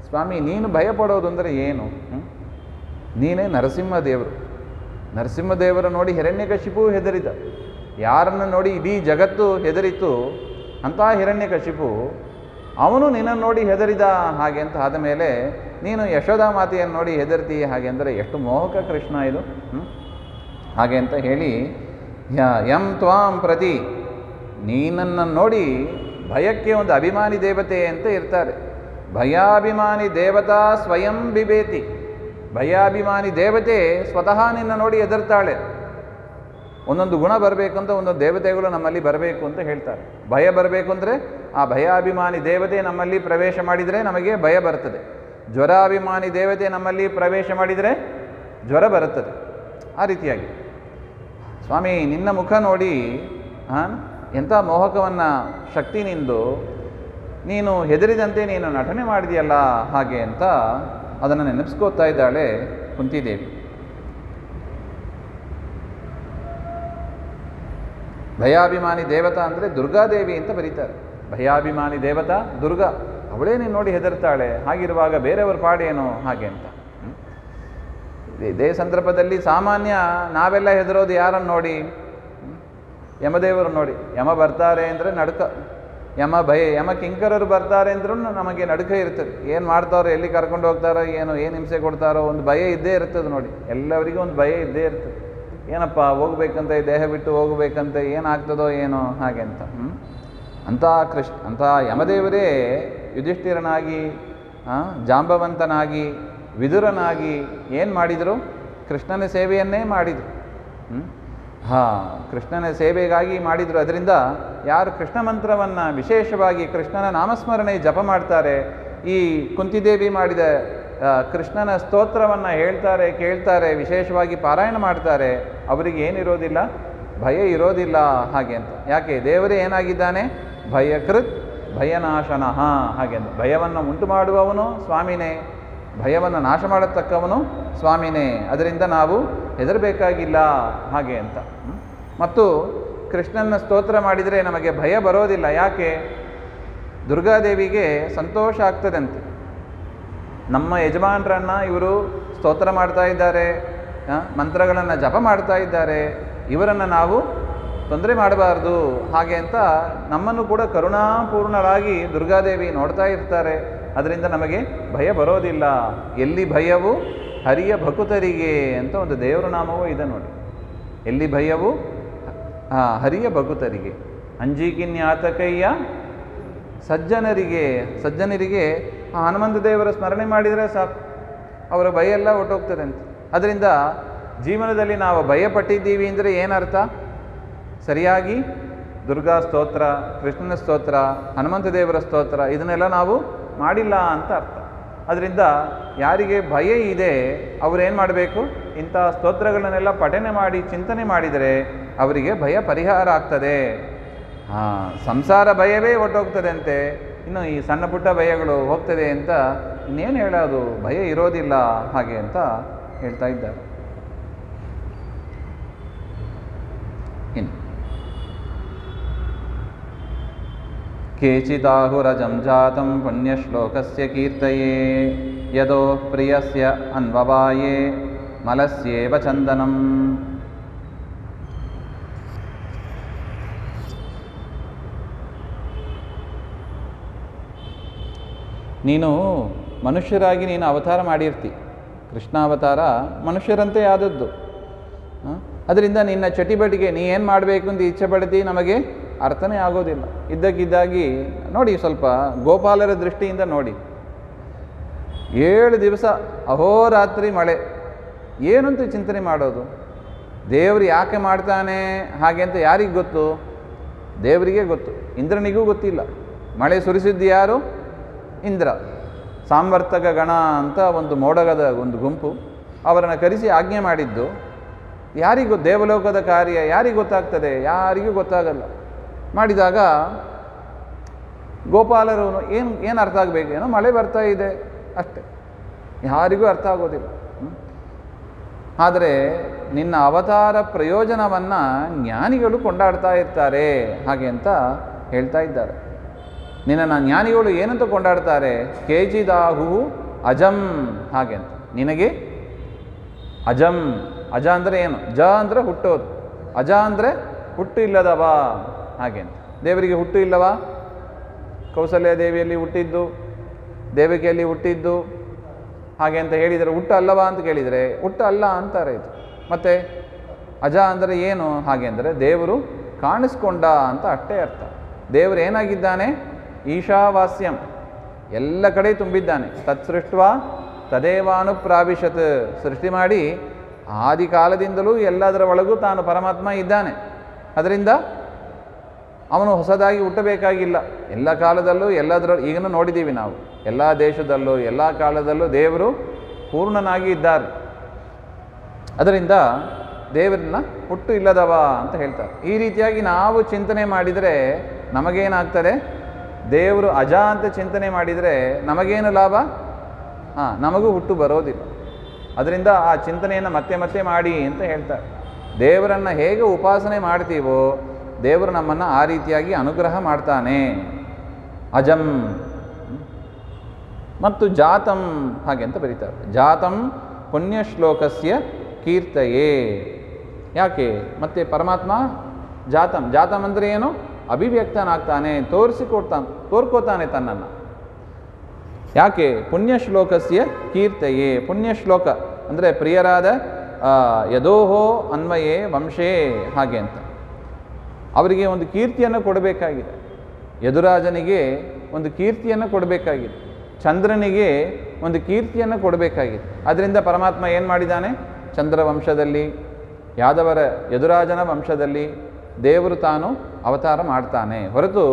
ಸ್ವಾಮಿ ನೀನು ಭಯಪಡೋದು ಅಂದರೆ ಏನು? ನೀನೇ ನರಸಿಂಹದೇವರು. ನರಸಿಂಹದೇವರ ನೋಡಿ ಹಿರಣ್ಯಕಶಿಪು ಹೆದರಿದ. ಯಾರನ್ನು ನೋಡಿ ಇಡೀ ಜಗತ್ತು ಹೆದರಿತು ಅಂಥ ಹಿರಣ್ಯಕಶಿಪು ಅವನು ನಿನ್ನನ್ನು ನೋಡಿ ಹೆದರಿದ. ಹಾಗೆ ಅಂತ ಆದ ಮೇಲೆ ನೀನು ಯಶೋಧಾ ಮಾತೆಯನ್ನು ನೋಡಿ ಹೆದರ್ತಿ. ಹಾಗೆ ಅಂದರೆ ಎಷ್ಟು ಮೋಹಕ ಕೃಷ್ಣ ಇದು. ಹಾಗೆ ಅಂತ ಹೇಳಿ ಯಂ ತ್ವಾಂ ಪ್ರತಿ, ನೀನನ್ನು ನೋಡಿ ಭಯಕ್ಕೆ ಒಂದು ಅಭಿಮಾನಿ ದೇವತೆ ಅಂತ ಇರ್ತಾರೆ. ಭಯಾಭಿಮಾನಿ ದೇವತಾ ಸ್ವಯಂ ಬಿಬೇತಿ. ಭಯಾಭಿಮಾನಿ ದೇವತೆ ಸ್ವತಃ ನಿನ್ನ ನೋಡಿ ಹೆದರ್ತಾಳೆ. ಒಂದೊಂದು ಗುಣ ಬರಬೇಕು ಅಂತ ಒಂದೊಂದು ದೇವತೆಗಳು ನಮ್ಮಲ್ಲಿ ಬರಬೇಕು ಅಂತ ಹೇಳ್ತಾರೆ. ಭಯ ಬರಬೇಕು ಅಂದರೆ ಆ ಭಯಾಭಿಮಾನಿ ದೇವತೆ ನಮ್ಮಲ್ಲಿ ಪ್ರವೇಶ ಮಾಡಿದರೆ ನಮಗೆ ಭಯ ಬರ್ತದೆ. ಜ್ವರಾಭಿಮಾನಿ ದೇವತೆ ನಮ್ಮಲ್ಲಿ ಪ್ರವೇಶ ಮಾಡಿದರೆ ಜ್ವರ ಬರುತ್ತದೆ. ಆ ರೀತಿಯಾಗಿ ಸ್ವಾಮಿ ನಿನ್ನ ಮುಖ ನೋಡಿ ಎಂಥ ಮೋಹಕವನ್ನು ಶಕ್ತಿ ನಿಂದು. ನೀನು ಹೆದರಿದಂತೆ ನೀನು ನಟನೆ ಮಾಡಿದೆಯಲ್ಲ ಹಾಗೆ ಅಂತ ಅದನ್ನು ನೆನಪಿಸ್ಕೋತಾ ಇದ್ದಾಳೆ ಕುಂತಿದೇವಿ. ಭಯಾಭಿಮಾನಿ ದೇವತಾ ಅಂದರೆ ದುರ್ಗಾದೇವಿ ಅಂತ ಬರೀತಾರೆ. ಭಯಾಭಿಮಾನಿ ದೇವತಾ ದುರ್ಗಾ, ಅವಳೇ ನೀನು ನೋಡಿ ಹೆದರ್ತಾಳೆ, ಹಾಗಿರುವಾಗ ಬೇರೆಯವ್ರ ಪಾಡೇನು ಹಾಗೆ ಅಂತ. ಇದೇ ಸಂದರ್ಭದಲ್ಲಿ ಸಾಮಾನ್ಯ ನಾವೆಲ್ಲ ಹೆದರೋದು ಯಾರನ್ನು ನೋಡಿ? ಯಮದೇವರು ನೋಡಿ. ಯಮ ಬರ್ತಾರೆ ಅಂದರೆ ನಡುಕ, ಯಮ ಕಿಂಕರರು ಬರ್ತಾರೆ ಅಂದ್ರೂ ನಮಗೆ ನಡುಕ ಇರ್ತದೆ. ಏನು ಮಾಡ್ತಾರೋ, ಎಲ್ಲಿ ಕರ್ಕೊಂಡು ಹೋಗ್ತಾರೋ ಏನು ಹಿಂಸೆ ಕೊಡ್ತಾರೋ ಒಂದು ಭಯ ಇದ್ದೇ ಇರ್ತದೆ ನೋಡಿ. ಎಲ್ಲರಿಗೂ ಒಂದು ಭಯ ಇದ್ದೇ ಇರ್ತದೆ. ಏನಪ್ಪ ಹೋಗ್ಬೇಕಂತ, ದೇಹ ಬಿಟ್ಟು ಹೋಗ್ಬೇಕಂತ, ಏನಾಗ್ತದೋ ಏನೋ ಹಾಗೆ ಅಂತ. ಅಂಥ ಯಮದೇವರೇ ಯುಧಿಷ್ಠಿರನಾಗಿ, ಜಾಂಬವಂತನಾಗಿ, ವಿದುರನಾಗಿ ಏನು ಮಾಡಿದರು? ಕೃಷ್ಣನ ಸೇವೆಯನ್ನೇ ಮಾಡಿದರು. ಕೃಷ್ಣನ ಸೇವೆಗಾಗಿ ಮಾಡಿದರು. ಅದರಿಂದ ಯಾರು ಕೃಷ್ಣ ಮಂತ್ರವನ್ನು ವಿಶೇಷವಾಗಿ ಕೃಷ್ಣನ ನಾಮಸ್ಮರಣೆ ಜಪ ಮಾಡ್ತಾರೆ, ಈ ಕುಂತಿದೇವಿ ಮಾಡಿದ ಕೃಷ್ಣನ ಸ್ತೋತ್ರವನ್ನು ಹೇಳ್ತಾರೆ, ಕೇಳ್ತಾರೆ, ವಿಶೇಷವಾಗಿ ಪಾರಾಯಣ ಮಾಡ್ತಾರೆ, ಅವರಿಗೆ ಏನಿರೋದಿಲ್ಲ? ಭಯ ಇರೋದಿಲ್ಲ ಹಾಗೆ ಅಂತ. ಯಾಕೆ? ದೇವರೇ ಏನಾಗಿದ್ದಾನೆ? ಭಯಕೃತ್ ಭಯನಾಶನಃ ಹಾಗೆ ಅಂತ. ಭಯವನ್ನು ಉಂಟು ಮಾಡುವವನು ಸ್ವಾಮಿನೇ, ಭಯವನ್ನು ನಾಶ ಮಾಡತಕ್ಕವನು ಸ್ವಾಮಿನೇ. ಅದರಿಂದ ನಾವು ಹೆದರಬೇಕಾಗಿಲ್ಲ ಹಾಗೆ ಅಂತ. ಮತ್ತು ಕೃಷ್ಣನ ಸ್ತೋತ್ರ ಮಾಡಿದರೆ ನಮಗೆ ಭಯ ಬರೋದಿಲ್ಲ. ಯಾಕೆ? ದುರ್ಗಾದೇವಿಗೆ ಸಂತೋಷ ಆಗ್ತದಂತೆ. ನಮ್ಮ ಯಜಮಾನರನ್ನು ಇವರು ಸ್ತೋತ್ರ ಮಾಡ್ತಾ ಇದ್ದಾರೆ, ಮಂತ್ರಗಳನ್ನು ಜಪ ಮಾಡ್ತಾ ಇದ್ದಾರೆ, ಇವರನ್ನು ನಾವು ತೊಂದರೆ ಮಾಡಬಾರ್ದು ಹಾಗೆ ಅಂತ ನಮ್ಮನ್ನು ಕೂಡ ಕರುಣಾಪೂರ್ಣರಾಗಿ ದುರ್ಗಾದೇವಿ ನೋಡ್ತಾ ಇರ್ತಾರೆ. ಅದರಿಂದ ನಮಗೆ ಭಯ ಬರೋದಿಲ್ಲ. ಎಲ್ಲಿ ಭಯವು ಹರಿಯ ಭಕುತರಿಗೆ ಅಂತ ಒಂದು ದೇವರ ನಾಮವೂ ಇದೆ ನೋಡಿ. ಎಲ್ಲಿ ಭಯವು ಹರಿಯ ಭಕುತರಿಗೆ, ಅಂಜಿಕಿನ್ಯಾತಕಯ್ಯ ಸಜ್ಜನರಿಗೆ ಹನುಮಂತ ದೇವರ ಸ್ಮರಣೆ ಮಾಡಿದರೆ ಸಾಕು, ಅವರ ಭಯ ಎಲ್ಲ ಹೊರಟೋಗ್ತದೆ ಅಂತ. ಅದರಿಂದ ಜೀವನದಲ್ಲಿ ನಾವು ಭಯಪಟ್ಟಿದ್ದೀವಿ ಅಂದರೆ ಏನರ್ಥ? ಸರಿಯಾಗಿ ದುರ್ಗಾ ಸ್ತೋತ್ರ, ಕೃಷ್ಣನ ಸ್ತೋತ್ರ, ಹನುಮಂತ ದೇವರ ಸ್ತೋತ್ರ ಇದನ್ನೆಲ್ಲ ನಾವು ಮಾಡಿಲ್ಲ ಅಂತ ಅರ್ಥ. ಅದರಿಂದ ಯಾರಿಗೆ ಭಯ ಇದೆ ಅವರೇನು ಮಾಡಬೇಕು? ಇಂಥ ಸ್ತೋತ್ರಗಳನ್ನೆಲ್ಲ ಪಠನೆ ಮಾಡಿ ಚಿಂತನೆ ಮಾಡಿದರೆ ಅವರಿಗೆ ಭಯ ಪರಿಹಾರ ಆಗ್ತದೆ. ಸಂಸಾರ ಭಯವೇ ಹೊರಟೋಗ್ತದೆ ಅಂತೆ, ಇನ್ನು ಈ ಸಣ್ಣ ಪುಟ್ಟ ಭಯಗಳು ಹೋಗ್ತದೆ ಅಂತ ಇನ್ನೇನು ಹೇಳೋದು? ಭಯ ಇರೋದಿಲ್ಲ ಹಾಗೆ ಅಂತ ಹೇಳ್ತಾ ಇದ್ದಾರೆ. ಇನ್ನು ಕೇಚಿದಾಹುರಜಂ ಜಾತಂ ಪುಣ್ಯಶ್ಲೋಕಸ್ಯ ಕೀರ್ತಯೇ ಯದೋ ಪ್ರಿಯಸ್ಯ ಅನ್ವವಾಯೇ ಮಲಸ್ಯೇವ ಚಂದನಂ. ನೀನು ಮನುಷ್ಯರಾಗಿ ನೀನು ಅವತಾರ ಮಾಡಿರ್ತಿ. ಕೃಷ್ಣಾವತಾರ ಮನುಷ್ಯರಂತೆ ಆದದ್ದು. ಅದರಿಂದ ನಿನ್ನ ಚಟಿಬಟಿಗೆ ನೀ ಏನು ಮಾಡಬೇಕು ಅಂತ ಇಚ್ಛೆ ಪಡ್ತಿ ನಮಗೆ ಅರ್ಥನೇ ಆಗೋದಿಲ್ಲ. ಇದ್ದಕ್ಕಿದ್ದಾಗಿ ನೋಡಿ, ಸ್ವಲ್ಪ ಗೋಪಾಲರ ದೃಷ್ಟಿಯಿಂದ ನೋಡಿ, 7 ದಿವಸ ಅಹೋರಾತ್ರಿ ಮಳೆ, ಏನಂತ ಚಿಂತನೆ ಮಾಡೋದು? ದೇವರು ಯಾಕೆ ಮಾಡ್ತಾನೆ ಹಾಗೆ ಅಂತ ಯಾರಿಗೆ ಗೊತ್ತು? ದೇವರಿಗೆ ಗೊತ್ತು, ಇಂದ್ರನಿಗೂ ಗೊತ್ತಿಲ್ಲ. ಮಳೆ ಸುರಿಸಿದ್ದು ಯಾರು? ಇಂದ್ರ. ಸಾಂವರ್ತಕ ಗಣ ಅಂತ ಒಂದು ಮೋಡಗದ ಒಂದು ಗುಂಪು, ಅವರನ್ನು ಕರೆಸಿ ಆಜ್ಞೆ ಮಾಡಿದ್ದು ಯಾರಿಗೂ? ದೇವಲೋಕದ ಕಾರ್ಯ ಯಾರಿಗೆ ಗೊತ್ತಾಗ್ತದೆ? ಯಾರಿಗೂ ಗೊತ್ತಾಗಲ್ಲ. ಮಾಡಿದಾಗ ಗೋಪಾಲರು ಏನು ಅರ್ಥ ಆಗಬೇಕು? ಏನೋ ಮಳೆ ಬರ್ತಾ ಇದೆ ಅಷ್ಟೆ, ಯಾರಿಗೂ ಅರ್ಥ ಆಗೋದಿಲ್ಲ. ಆದರೆ ನಿನ್ನ ಅವತಾರ ಪ್ರಯೋಜನವನ್ನು ಜ್ಞಾನಿಗಳು ಕೊಂಡಾಡ್ತಾ ಇರ್ತಾರೆ ಹಾಗೆ ಅಂತ ಹೇಳ್ತಾ ಇದ್ದಾರೆ. ನಿನ್ನನ್ನು ಜ್ಞಾನಿಗಳು ಏನಂತ ಕೊಂಡಾಡ್ತಾರೆ? ಕೇಜಿದಾಹು ಅಜಂ ಹಾಗೆ ಅಂತ. ನಿನಗೆ ಅಜಂ, ಅಜ ಅಂದರೆ ಏನು? ಜ ಅಂದರೆ ಹುಟ್ಟೋದು, ಅಜ ಅಂದರೆ ಹುಟ್ಟು ಇಲ್ಲದವ ಹಾಗೆ ಅಂತ. ದೇವರಿಗೆ ಹುಟ್ಟು ಇಲ್ಲವಾ? ಕೌಸಲ್ಯ ದೇವಿಯಲ್ಲಿ ಹುಟ್ಟಿದ್ದು, ದೇವಕಿಯಲ್ಲಿ ಹುಟ್ಟಿದ್ದು ಹಾಗೆ ಅಂತ ಹೇಳಿದರೆ ಹುಟ್ಟು ಅಲ್ಲವಾ ಅಂತ ಕೇಳಿದರೆ ಹುಟ್ಟು ಅಲ್ಲ ಅಂತಾರೆ. ಇದು ಮತ್ತು ಅಜ ಅಂದರೆ ಏನು ಹಾಗೆ ಅಂದರೆ ದೇವರು ಕಾಣಿಸ್ಕೊಂಡ ಅಂತ ಅಷ್ಟೇ ಅರ್ಥ. ದೇವರು ಏನಾಗಿದ್ದಾನೆ? ಈಶಾವಾಸ್ಯಂ, ಎಲ್ಲ ಕಡೆ ತುಂಬಿದ್ದಾನೆ. ತತ್ಸೃಷ್ಟ್ವಾ ತದೇವಾನುಪ್ರಾವಿಶತ್, ಸೃಷ್ಟಿ ಮಾಡಿ ಆದಿ ಕಾಲದಿಂದಲೂ ಎಲ್ಲದರ ಒಳಗೂ ತಾನು ಪರಮಾತ್ಮ ಇದ್ದಾನೆ. ಅದರಿಂದ ಅವನು ಹೊಸದಾಗಿ ಹುಟ್ಟಬೇಕಾಗಿಲ್ಲ. ಎಲ್ಲ ಕಾಲದಲ್ಲೂ ಎಲ್ಲದರಲ್ಲೂ ಈಗಲೂ ನೋಡಿದ್ದೀವಿ ನಾವು, ಎಲ್ಲ ದೇಶದಲ್ಲೂ ಎಲ್ಲ ಕಾಲದಲ್ಲೂ ದೇವರು ಪೂರ್ಣನಾಗಿ ಇದ್ದಾರೆ. ಅದರಿಂದ ದೇವರನ್ನ ಹುಟ್ಟು ಇಲ್ಲದವ ಅಂತ ಹೇಳ್ತಾರೆ. ಈ ರೀತಿಯಾಗಿ ನಾವು ಚಿಂತನೆ ಮಾಡಿದರೆ ನಮಗೇನಾಗ್ತದೆ? ದೇವರು ಅಜ ಅಂತ ಚಿಂತನೆ ಮಾಡಿದರೆ ನಮಗೇನು ಲಾಭ? ನಮಗೂ ಹುಟ್ಟು ಬರೋದಿಲ್ಲ. ಅದರಿಂದ ಆ ಚಿಂತನೆಯನ್ನು ಮತ್ತೆ ಮತ್ತೆ ಮಾಡಿ ಅಂತ ಹೇಳ್ತಾರೆ. ದೇವರನ್ನು ಹೇಗೆ ಉಪಾಸನೆ ಮಾಡ್ತೀವೋ ದೇವರು ನಮ್ಮನ್ನು ಆ ರೀತಿಯಾಗಿ ಅನುಗ್ರಹ ಮಾಡ್ತಾನೆ. ಅಜಂ ಮತ್ತು ಜಾತಂ ಹಾಗೆ ಅಂತ ಬರೀತಾರೆ. ಜಾತಂ ಪುಣ್ಯಶ್ಲೋಕಸ್ಯ ಕೀರ್ತಯೇ. ಯಾಕೆ ಮತ್ತೆ ಪರಮಾತ್ಮ ಜಾತಂ, ಜಾತಂ ಅಂದರೆ ಏನು? ಅಭಿವ್ಯಕ್ತನಾಗ್ತಾನೆ, ತೋರ್ಕೋತಾನೆ ತನ್ನನ್ನು. ಯಾಕೆ? ಪುಣ್ಯಶ್ಲೋಕಸ್ಯ ಕೀರ್ತಯೇ. ಪುಣ್ಯಶ್ಲೋಕ ಅಂದರೆ ಪ್ರಿಯರಾದ ಯದೋಹೋ ಅನ್ವಯೇ ವಂಶೇ ಹಾಗೆ ಅಂತ ಅವರಿಗೆ ಒಂದು ಕೀರ್ತಿಯನ್ನು ಕೊಡಬೇಕಾಗಿದೆ. ಯದುರಾಜನಿಗೆ ಒಂದು ಕೀರ್ತಿಯನ್ನು ಕೊಡಬೇಕಾಗಿದೆ, ಚಂದ್ರನಿಗೆ ಒಂದು ಕೀರ್ತಿಯನ್ನು ಕೊಡಬೇಕಾಗಿದೆ. ಅದರಿಂದ ಪರಮಾತ್ಮ ಏನು ಮಾಡಿದ್ದಾನೆ? ಚಂದ್ರ ವಂಶದಲ್ಲಿ, ಯಾದವರ ಯದುರಾಜನ ವಂಶದಲ್ಲಿ ದೇವರು ತಾನು ಅವತಾರ ಮಾಡ್ತಾನೆ. ಹೊರತು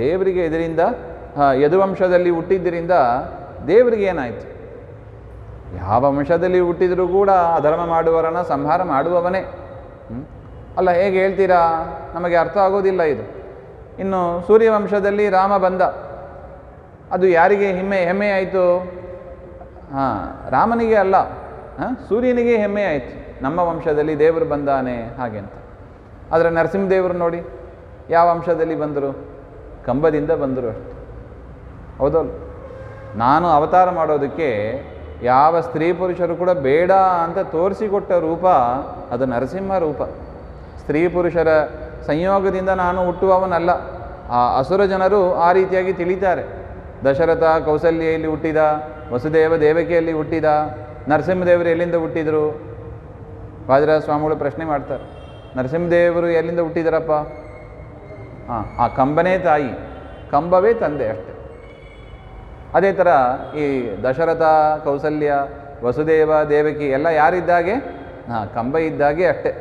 ದೇವರಿಗೆ ಇದರಿಂದ ಯದುವಂಶದಲ್ಲಿ ಹುಟ್ಟಿದ್ದರಿಂದ ದೇವರಿಗೆ ಏನಾಯಿತು? ಯಾವ ವಂಶದಲ್ಲಿ ಹುಟ್ಟಿದರೂ ಕೂಡ ಅಧರ್ಮ ಮಾಡುವವರನ್ನು ಸಂಹಾರ ಮಾಡುವವನೇ. ಅಲ್ಲ, ಹೇಗೆ ಹೇಳ್ತೀರಾ? ನಮಗೆ ಅರ್ಥ ಆಗೋದಿಲ್ಲ ಇದು. ಇನ್ನು ಸೂರ್ಯವಂಶದಲ್ಲಿ ರಾಮ ಬಂದ, ಅದು ಯಾರಿಗೆ ಹೆಮ್ಮೆ ಆಯಿತು? ರಾಮನಿಗೆ ಅಲ್ಲ, ಸೂರ್ಯನಿಗೆ ಹೆಮ್ಮೆ ಆಯಿತು. ನಮ್ಮ ವಂಶದಲ್ಲಿ ದೇವರು ಬಂದಾನೆ ಹಾಗೆ ಅಂತ. ಆದರೆ ನರಸಿಂಹದೇವರು ನೋಡಿ ಯಾವ ವಂಶದಲ್ಲಿ ಬಂದರು? ಕಂಬದಿಂದ ಬಂದರು ಅಷ್ಟೆ. ಹೌದಲ್ಲ? ನಾನು ಅವತಾರ ಮಾಡೋದಕ್ಕೆ ಯಾವ ಸ್ತ್ರೀ ಪುರುಷರು ಕೂಡ ಬೇಡ ಅಂತ ತೋರಿಸಿಕೊಟ್ಟ ರೂಪ ಅದು ನರಸಿಂಹ ರೂಪ. ಸ್ತ್ರೀ ಪುರುಷರ ಸಂಯೋಗದಿಂದ ನಾನು ಹುಟ್ಟುವವನಲ್ಲ. ಆ ಅಸುರ ಜನರು ಆ ರೀತಿಯಾಗಿ ತಿಳಿತಾರೆ. ದಶರಥ ಕೌಸಲ್ಯಲ್ಲಿ ಹುಟ್ಟಿದ, ವಸುದೇವ ದೇವಕಿಯಲ್ಲಿ ಹುಟ್ಟಿದ, ನರಸಿಂಹದೇವರು ಎಲ್ಲಿಂದ ಹುಟ್ಟಿದರು? ವಾದಿರಾಜ ಸ್ವಾಮಿಗಳು ಪ್ರಶ್ನೆ ಮಾಡ್ತಾರೆ, ನರಸಿಂಹದೇವರು ಎಲ್ಲಿಂದ ಹುಟ್ಟಿದರಪ್ಪ? ಆ ಕಂಬನೇ ತಾಯಿ, ಕಂಬವೇ ತಂದೆ ಅಷ್ಟೆ. ಅದೇ ಥರ ಈ ದಶರಥ ಕೌಸಲ್ಯ ವಸುದೇವ ದೇವಕಿ ಎಲ್ಲ ಯಾರಿದ್ದಾಗೆ? ಕಂಬ ಇದ್ದಾಗೆ ಅಷ್ಟೆ.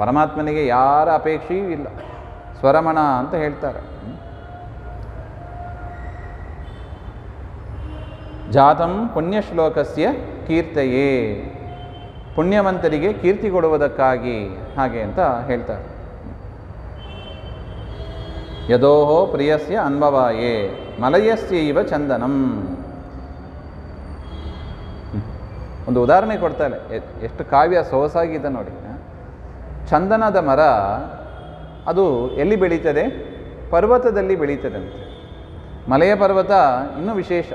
ಪರಮಾತ್ಮನಿಗೆ ಯಾರ ಅಪೇಕ್ಷೆಯೂ ಇಲ್ಲ. ಸ್ವರಮಣ ಅಂತ ಹೇಳ್ತಾರೆ. ಜಾತಂ ಪುಣ್ಯಶ್ಲೋಕಸ್ಯ ಕೀರ್ತಯೇ. ಪುಣ್ಯವಂತರಿಗೆ ಕೀರ್ತಿ ಕೊಡುವುದಕ್ಕಾಗಿ ಹಾಗೆ ಅಂತ ಹೇಳ್ತಾರೆ. ಯದೋಹೋ ಪ್ರಿಯಸ್ಯ ಅನ್ವವಾಯೇ ಮಲಯಸ್ಯೈವ ಚಂದನಂ. ಒಂದು ಉದಾಹರಣೆ ಕೊಡ್ತಾರೆ, ಎಷ್ಟು ಕಾವ್ಯ ಸೊಗಸಾಗಿದೆ ನೋಡಿ. ಚಂದನದ ಮರ ಅದು ಎಲ್ಲಿ ಬೆಳೀತದೆ? ಪರ್ವತದಲ್ಲಿ ಬೆಳೀತದಂತೆ. ಮಲೆಯ ಪರ್ವತ ಇನ್ನೂ ವಿಶೇಷ.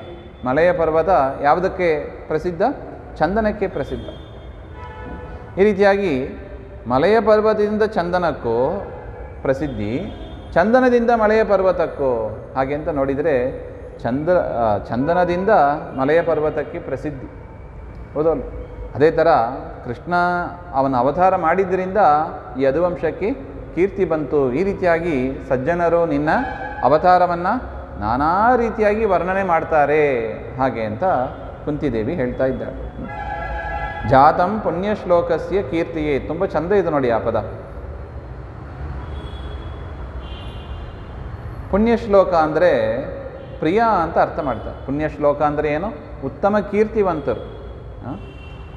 ಮಲೆಯ ಪರ್ವತ ಯಾವುದಕ್ಕೆ ಪ್ರಸಿದ್ಧ? ಚಂದನಕ್ಕೆ ಪ್ರಸಿದ್ಧ. ಈ ರೀತಿಯಾಗಿ ಮಲೆಯ ಪರ್ವತದಿಂದ ಚಂದನಕ್ಕೂ ಪ್ರಸಿದ್ಧಿ, ಚಂದನದಿಂದ ಮಲೆಯ ಪರ್ವತಕ್ಕೂ ಹಾಗೆ ಅಂತ ನೋಡಿದರೆ ಚಂದನದಿಂದ ಮಲೆಯ ಪರ್ವತಕ್ಕೆ ಪ್ರಸಿದ್ಧಿ. ಹೌದಲ್ಲ? ಅದೇ ಥರ ಕೃಷ್ಣ ಅವನ ಅವತಾರ ಮಾಡಿದ್ದರಿಂದ ಈ ಯದುವಂಶಕ್ಕೆ ಕೀರ್ತಿ ಬಂತು. ಈ ರೀತಿಯಾಗಿ ಸಜ್ಜನರು ನಿನ್ನ ಅವತಾರವನ್ನು ನಾನಾ ರೀತಿಯಾಗಿ ವರ್ಣನೆ ಮಾಡ್ತಾರೆ ಹಾಗೆ ಅಂತ ಕುಂತಿದೇವಿ ಹೇಳ್ತಾ ಇದ್ದಾಳೆ. ಜಾತಂ ಪುಣ್ಯಶ್ಲೋಕಸ್ಯ ಕೀರ್ತಿಯೇ. ತುಂಬ ಚಂದ ಇದೆ ನೋಡಿ ಆ ಪದ. ಪುಣ್ಯಶ್ಲೋಕ ಅಂದರೆ ಪ್ರಿಯ ಅಂತ ಅರ್ಥ ಮಾಡ್ತಾರೆ. ಪುಣ್ಯಶ್ಲೋಕ ಅಂದರೆ ಏನು? ಉತ್ತಮ ಕೀರ್ತಿವಂತರು.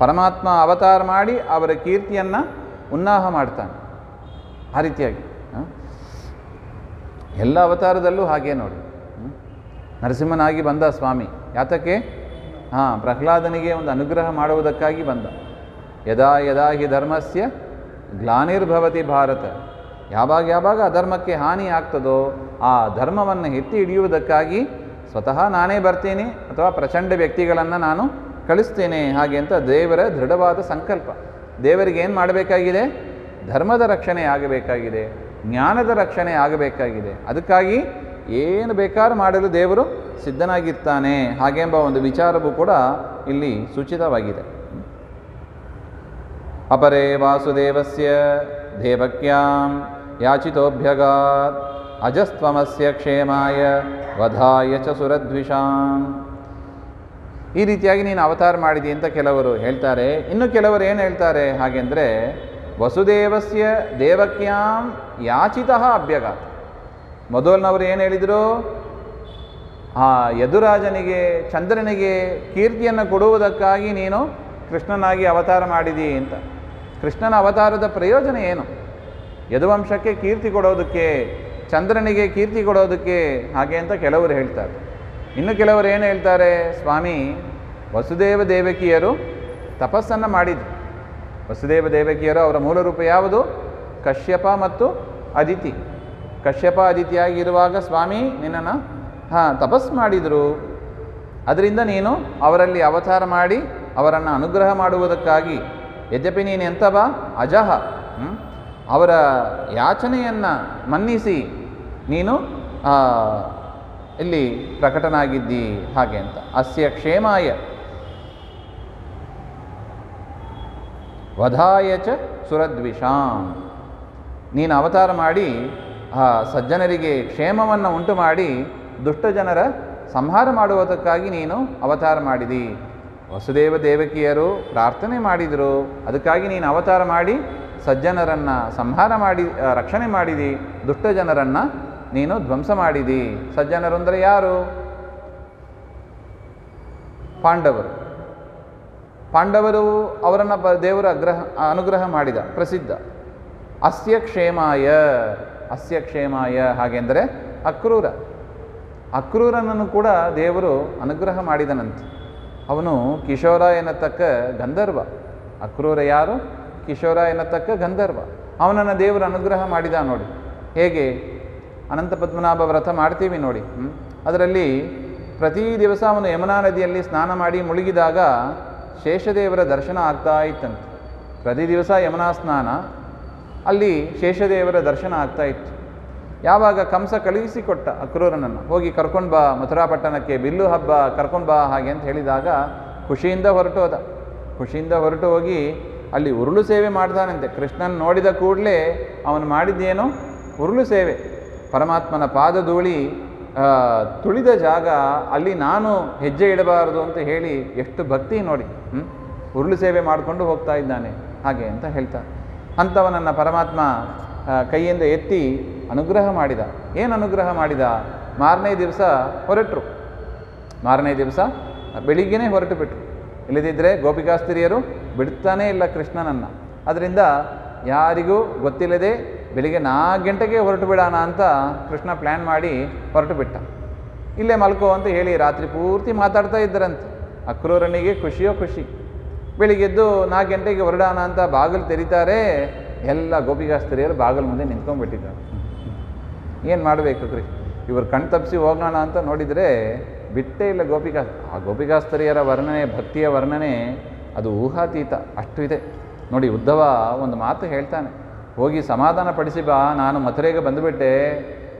ಪರಮಾತ್ಮ ಅವತಾರ ಮಾಡಿ ಅವರ ಕೀರ್ತಿಯನ್ನು ಉನ್ನಾಹ ಮಾಡ್ತಾನೆ. ಆ ರೀತಿಯಾಗಿ ಎಲ್ಲ ಅವತಾರದಲ್ಲೂ ಹಾಗೆ ನೋಡಿ. ನರಸಿಂಹನಾಗಿ ಬಂದ ಸ್ವಾಮಿ ಯಾತಕ್ಕೆ? ಪ್ರಹ್ಲಾದನಿಗೆ ಒಂದು ಅನುಗ್ರಹ ಮಾಡುವುದಕ್ಕಾಗಿ ಬಂದ. ಯದಾ ಯದಾ ಹಿ ಧರ್ಮಸ್ಯ ಗ್ಲಾನಿರ್ಭವತಿ ಭಾರತ. ಯಾವಾಗ ಅಧರ್ಮಕ್ಕೆ ಹಾನಿ ಆಗ್ತದೋ ಆ ಧರ್ಮವನ್ನು ಎತ್ತಿ ಹಿಡಿಯುವುದಕ್ಕಾಗಿ ಸ್ವತಃ ನಾನೇ ಬರ್ತೀನಿ ಅಥವಾ ಪ್ರಚಂಡ ವ್ಯಕ್ತಿಗಳನ್ನು ನಾನು ಕಳಿಸ್ತೇನೆ ಹಾಗೆ ಅಂತ ದೇವರ ದೃಢವಾದ ಸಂಕಲ್ಪ. ದೇವರಿಗೆ ಏನು ಮಾಡಬೇಕಾಗಿದೆ? ಧರ್ಮದ ರಕ್ಷಣೆ ಆಗಬೇಕಾಗಿದೆ, ಜ್ಞಾನದ ರಕ್ಷಣೆ ಆಗಬೇಕಾಗಿದೆ. ಅದಕ್ಕಾಗಿ ಏನು ಬೇಕಾದ್ರೂ ಮಾಡಲು ದೇವರು ಸಿದ್ಧನಾಗಿರ್ತಾನೆ ಹಾಗೆಂಬ ಒಂದು ವಿಚಾರವೂ ಕೂಡ ಇಲ್ಲಿ ಸೂಚಿತವಾಗಿದೆ. ಅಪರೇ ವಾಸುದೇವಸ್ಯ ದೇವಕ್ಯಾಂ ಯಾಚಿತೋಭ್ಯಗಾತ್ ಅಜಸ್ತ್ವಮಸ್ಯ ಕ್ಷೇಮಾಯ ವಧಾಯ ಚ ಸುರದ್ವಿಷಾಂ. ಈ ರೀತಿಯಾಗಿ ನೀನು ಅವತಾರ ಮಾಡಿದಿ ಅಂತ ಕೆಲವರು ಹೇಳ್ತಾರೆ. ಇನ್ನು ಕೆಲವರು ಏನು ಹೇಳ್ತಾರೆ ಹಾಗೆಂದರೆ ವಸುದೇವಸ್ಯ ದೇವಕ್ಯಾಂ ಯಾಚಿತಃ ಅಭ್ಯಗಾತ್. ಮೊದಲನವರು ಏನು ಹೇಳಿದರು? ಯದುರಾಜನಿಗೆ ಚಂದ್ರನಿಗೆ ಕೀರ್ತಿಯನ್ನು ಕೊಡುವುದಕ್ಕಾಗಿ ನೀನು ಕೃಷ್ಣನಾಗಿ ಅವತಾರ ಮಾಡಿದಿ ಅಂತ. ಕೃಷ್ಣನ ಅವತಾರದ ಪ್ರಯೋಜನ ಏನು? ಯದುವಂಶಕ್ಕೆ ಕೀರ್ತಿ ಕೊಡೋದಕ್ಕೆ, ಚಂದ್ರನಿಗೆ ಕೀರ್ತಿ ಕೊಡೋದಕ್ಕೆ ಹಾಗೆ ಅಂತ ಕೆಲವರು ಹೇಳ್ತಾರೆ. ಇನ್ನು ಕೆಲವರು ಏನು ಹೇಳ್ತಾರೆ, ಸ್ವಾಮಿ ವಸುದೇವ ದೇವಕಿಯರು ತಪಸ್ಸನ್ನು ಮಾಡಿದರು. ವಸುದೇವ ದೇವಕಿಯರು ಅವರ ಮೂಲ ರೂಪ ಯಾವುದು? ಕಶ್ಯಪ ಮತ್ತು ಅದಿತಿ. ಕಶ್ಯಪ ಅದಿತಿಯಾಗಿರುವಾಗ ಸ್ವಾಮಿ ನಿನ್ನನ್ನು ತಪಸ್ಸು ಮಾಡಿದರು. ಅದರಿಂದ ನೀನು ಅವರಲ್ಲಿ ಅವತಾರ ಮಾಡಿ ಅವರನ್ನು ಅನುಗ್ರಹ ಮಾಡುವುದಕ್ಕಾಗಿ, ಯದ್ಯಪಿ ನೀನು ಎಂಥವ ಅಜಹ, ಅವರ ಯಾಚನೆಯನ್ನು ಮನ್ನಿಸಿ ನೀನು ಇಲ್ಲಿ ಪ್ರಕಟನಾಗಿದ್ದಿ ಹಾಗೆ ಅಂತ. ಅಸ್ಯ ಕ್ಷೇಮಾಯ ವಧಾಯ ಚ ಸುರದ್ವಿಷಾಂ, ನೀನು ಅವತಾರ ಮಾಡಿ ಸಜ್ಜನರಿಗೆ ಕ್ಷೇಮವನ್ನು ಉಂಟು ಮಾಡಿ ದುಷ್ಟ ಜನರ ಸಂಹಾರ ಮಾಡುವುದಕ್ಕಾಗಿ ನೀನು ಅವತಾರ ಮಾಡಿದಿ. ವಸುದೇವ ದೇವಕಿಯರು ಪ್ರಾರ್ಥನೆ ಮಾಡಿದರು, ಅದಕ್ಕಾಗಿ ನೀನು ಅವತಾರ ಮಾಡಿ ಸಜ್ಜನರನ್ನು ಸಂಹಾರ ಮಾಡಿ ರಕ್ಷಣೆ ಮಾಡಿದಿ, ದುಷ್ಟ ಜನರನ್ನು ನೀನು ಧ್ವಂಸ ಮಾಡಿದಿ. ಸಜ್ಜನರು ಅಂದರೆ ಯಾರು? ಪಾಂಡವರು. ಪಾಂಡವರು ಅವರನ್ನು ದೇವರ ಅನುಗ್ರಹ ಮಾಡಿದ, ಪ್ರಸಿದ್ಧ. ಅಸ್ಯ ಕ್ಷೇಮಾಯ, ಅಸ್ಯ ಕ್ಷೇಮಾಯ ಹಾಗೆಂದರೆ ಅಕ್ರೂರ. ಅಕ್ರೂರನನ್ನು ಕೂಡ ದೇವರು ಅನುಗ್ರಹ ಮಾಡಿದನಂತೆ. ಅವನು ಕಿಶೋರ ಎನ್ನತಕ್ಕ ಗಂಧರ್ವ. ಅಕ್ರೂರ ಯಾರು? ಕಿಶೋರ ಎನ್ನತಕ್ಕ ಗಂಧರ್ವ. ಅವನನ್ನು ದೇವರು ಅನುಗ್ರಹ ಮಾಡಿದ ನೋಡಿ. ಹೇಗೆ? ಅನಂತ ಪದ್ಮನಾಭ ವ್ರತ ಮಾಡ್ತೀವಿ ನೋಡಿ. ಅದರಲ್ಲಿ ಪ್ರತಿ ದಿವಸ ಅವನು ಯಮುನಾ ನದಿಯಲ್ಲಿ ಸ್ನಾನ ಮಾಡಿ ಮುಳುಗಿದಾಗ ಶೇಷದೇವರ ದರ್ಶನ ಆಗ್ತಾ ಇತ್ತಂತೆ. ಪ್ರತಿ ದಿವಸ ಯಮುನಾ ಸ್ನಾನ, ಅಲ್ಲಿ ಶೇಷದೇವರ ದರ್ಶನ ಆಗ್ತಾ ಇತ್ತು. ಯಾವಾಗ ಕಂಸ ಕಳುಹಿಸಿಕೊಟ್ಟ ಅಕ್ರೂರನನ್ನು, ಹೋಗಿ ಕರ್ಕೊಂಡು ಬಾ ಮಥುರಾ ಪಟ್ಟಣಕ್ಕೆ, ಬಿಲ್ಲು ಹಬ್ಬ ಕರ್ಕೊಂಡು ಬಾ ಹಾಗೆ ಅಂತ ಹೇಳಿದಾಗ ಖುಷಿಯಿಂದ ಹೊರಟು ಹೋದ. ಖುಷಿಯಿಂದ ಹೊರಟು ಹೋಗಿ ಅಲ್ಲಿ ಉರುಳು ಸೇವೆ ಮಾಡ್ತಾನಂತೆ. ಕೃಷ್ಣನ್ ನೋಡಿದ ಕೂಡಲೇ ಅವನು ಮಾಡಿದ್ದೇನು? ಉರುಳು ಸೇವೆ. ಪರಮಾತ್ಮನ ಪಾದಧೂಳಿ ತುಳಿದ ಜಾಗ, ಅಲ್ಲಿ ನಾನು ಹೆಜ್ಜೆ ಇಡಬಾರದು ಅಂತ ಹೇಳಿ ಎಷ್ಟು ಭಕ್ತಿ ನೋಡಿ. ಉರುಳು ಸೇವೆ ಮಾಡಿಕೊಂಡು ಹೋಗ್ತಾ ಇದ್ದಾನೆ ಹಾಗೆ ಅಂತ ಹೇಳ್ತಾರೆ. ಅಂಥವನನ್ನು ಪರಮಾತ್ಮ ಕೈಯಿಂದ ಎತ್ತಿ ಅನುಗ್ರಹ ಮಾಡಿದ. ಏನು ಅನುಗ್ರಹ ಮಾಡಿದ? ಮಾರನೇ ದಿವಸ ಹೊರಟರು. ಮಾರನೇ ದಿವಸ ಬೆಳಿಗ್ಗೆನೇ ಹೊರಟು ಬಿಟ್ರು. ಇಲ್ಲದಿದ್ದರೆ ಗೋಪಿಕಾಸ್ತ್ರೀಯರು ಬಿಡ್ತಾನೇ ಇಲ್ಲ ಕೃಷ್ಣನನ್ನು. ಅದರಿಂದ ಯಾರಿಗೂ ಗೊತ್ತಿಲ್ಲದೆ ಬೆಳಿಗ್ಗೆ 4 ಗಂಟೆಗೆ ಹೊರಟು ಬಿಡೋಣ ಅಂತ ಕೃಷ್ಣ ಪ್ಲ್ಯಾನ್ ಮಾಡಿ ಹೊರಟು ಬಿಟ್ಟ. ಇಲ್ಲೇ ಮಲ್ಕೋ ಅಂತ ಹೇಳಿ ರಾತ್ರಿ ಪೂರ್ತಿ ಮಾತಾಡ್ತಾ ಇದ್ದರಂತೆ. ಅಕ್ರೂರನಿಗೆ ಖುಷಿಯೋ ಖುಷಿ. ಬೆಳಿಗ್ಗೆದ್ದು 4 ಗಂಟೆಗೆ ಹೊರಡೋಣ ಅಂತ ಬಾಗಿಲು ತೆರೀತಾರೆ. ಎಲ್ಲ ಗೋಪಿಕಾಸ್ತ್ರೀಯರು ಬಾಗಿಲು ಮುಂದೆ ನಿಂತ್ಕೊಂಡ್ಬಿಟ್ಟಿದ್ದಾರೆ. ಏನು ಮಾಡಬೇಕು ಕೃಷ್ಣ? ಇವರು ಕಣ್ ತಪ್ಪಿಸಿ ಹೋಗೋಣ ಅಂತ ನೋಡಿದರೆ ಬಿಟ್ಟೇ ಇಲ್ಲ ಆ ಗೋಪಿಕಾಸ್ತ್ರೀಯರ ವರ್ಣನೆ, ಭಕ್ತಿಯ ವರ್ಣನೆ ಅದು ಊಹಾತೀತ, ಅಷ್ಟು ಇದೆ ನೋಡಿ. ಉದ್ಧವ ಒಂದು ಮಾತು ಹೇಳ್ತಾನೆ, ಹೋಗಿ ಸಮಾಧಾನ ಪಡಿಸಿ ಬಾ, ನಾನು ಮಥುರೆಗೆ ಬಂದುಬಿಟ್ಟೆ,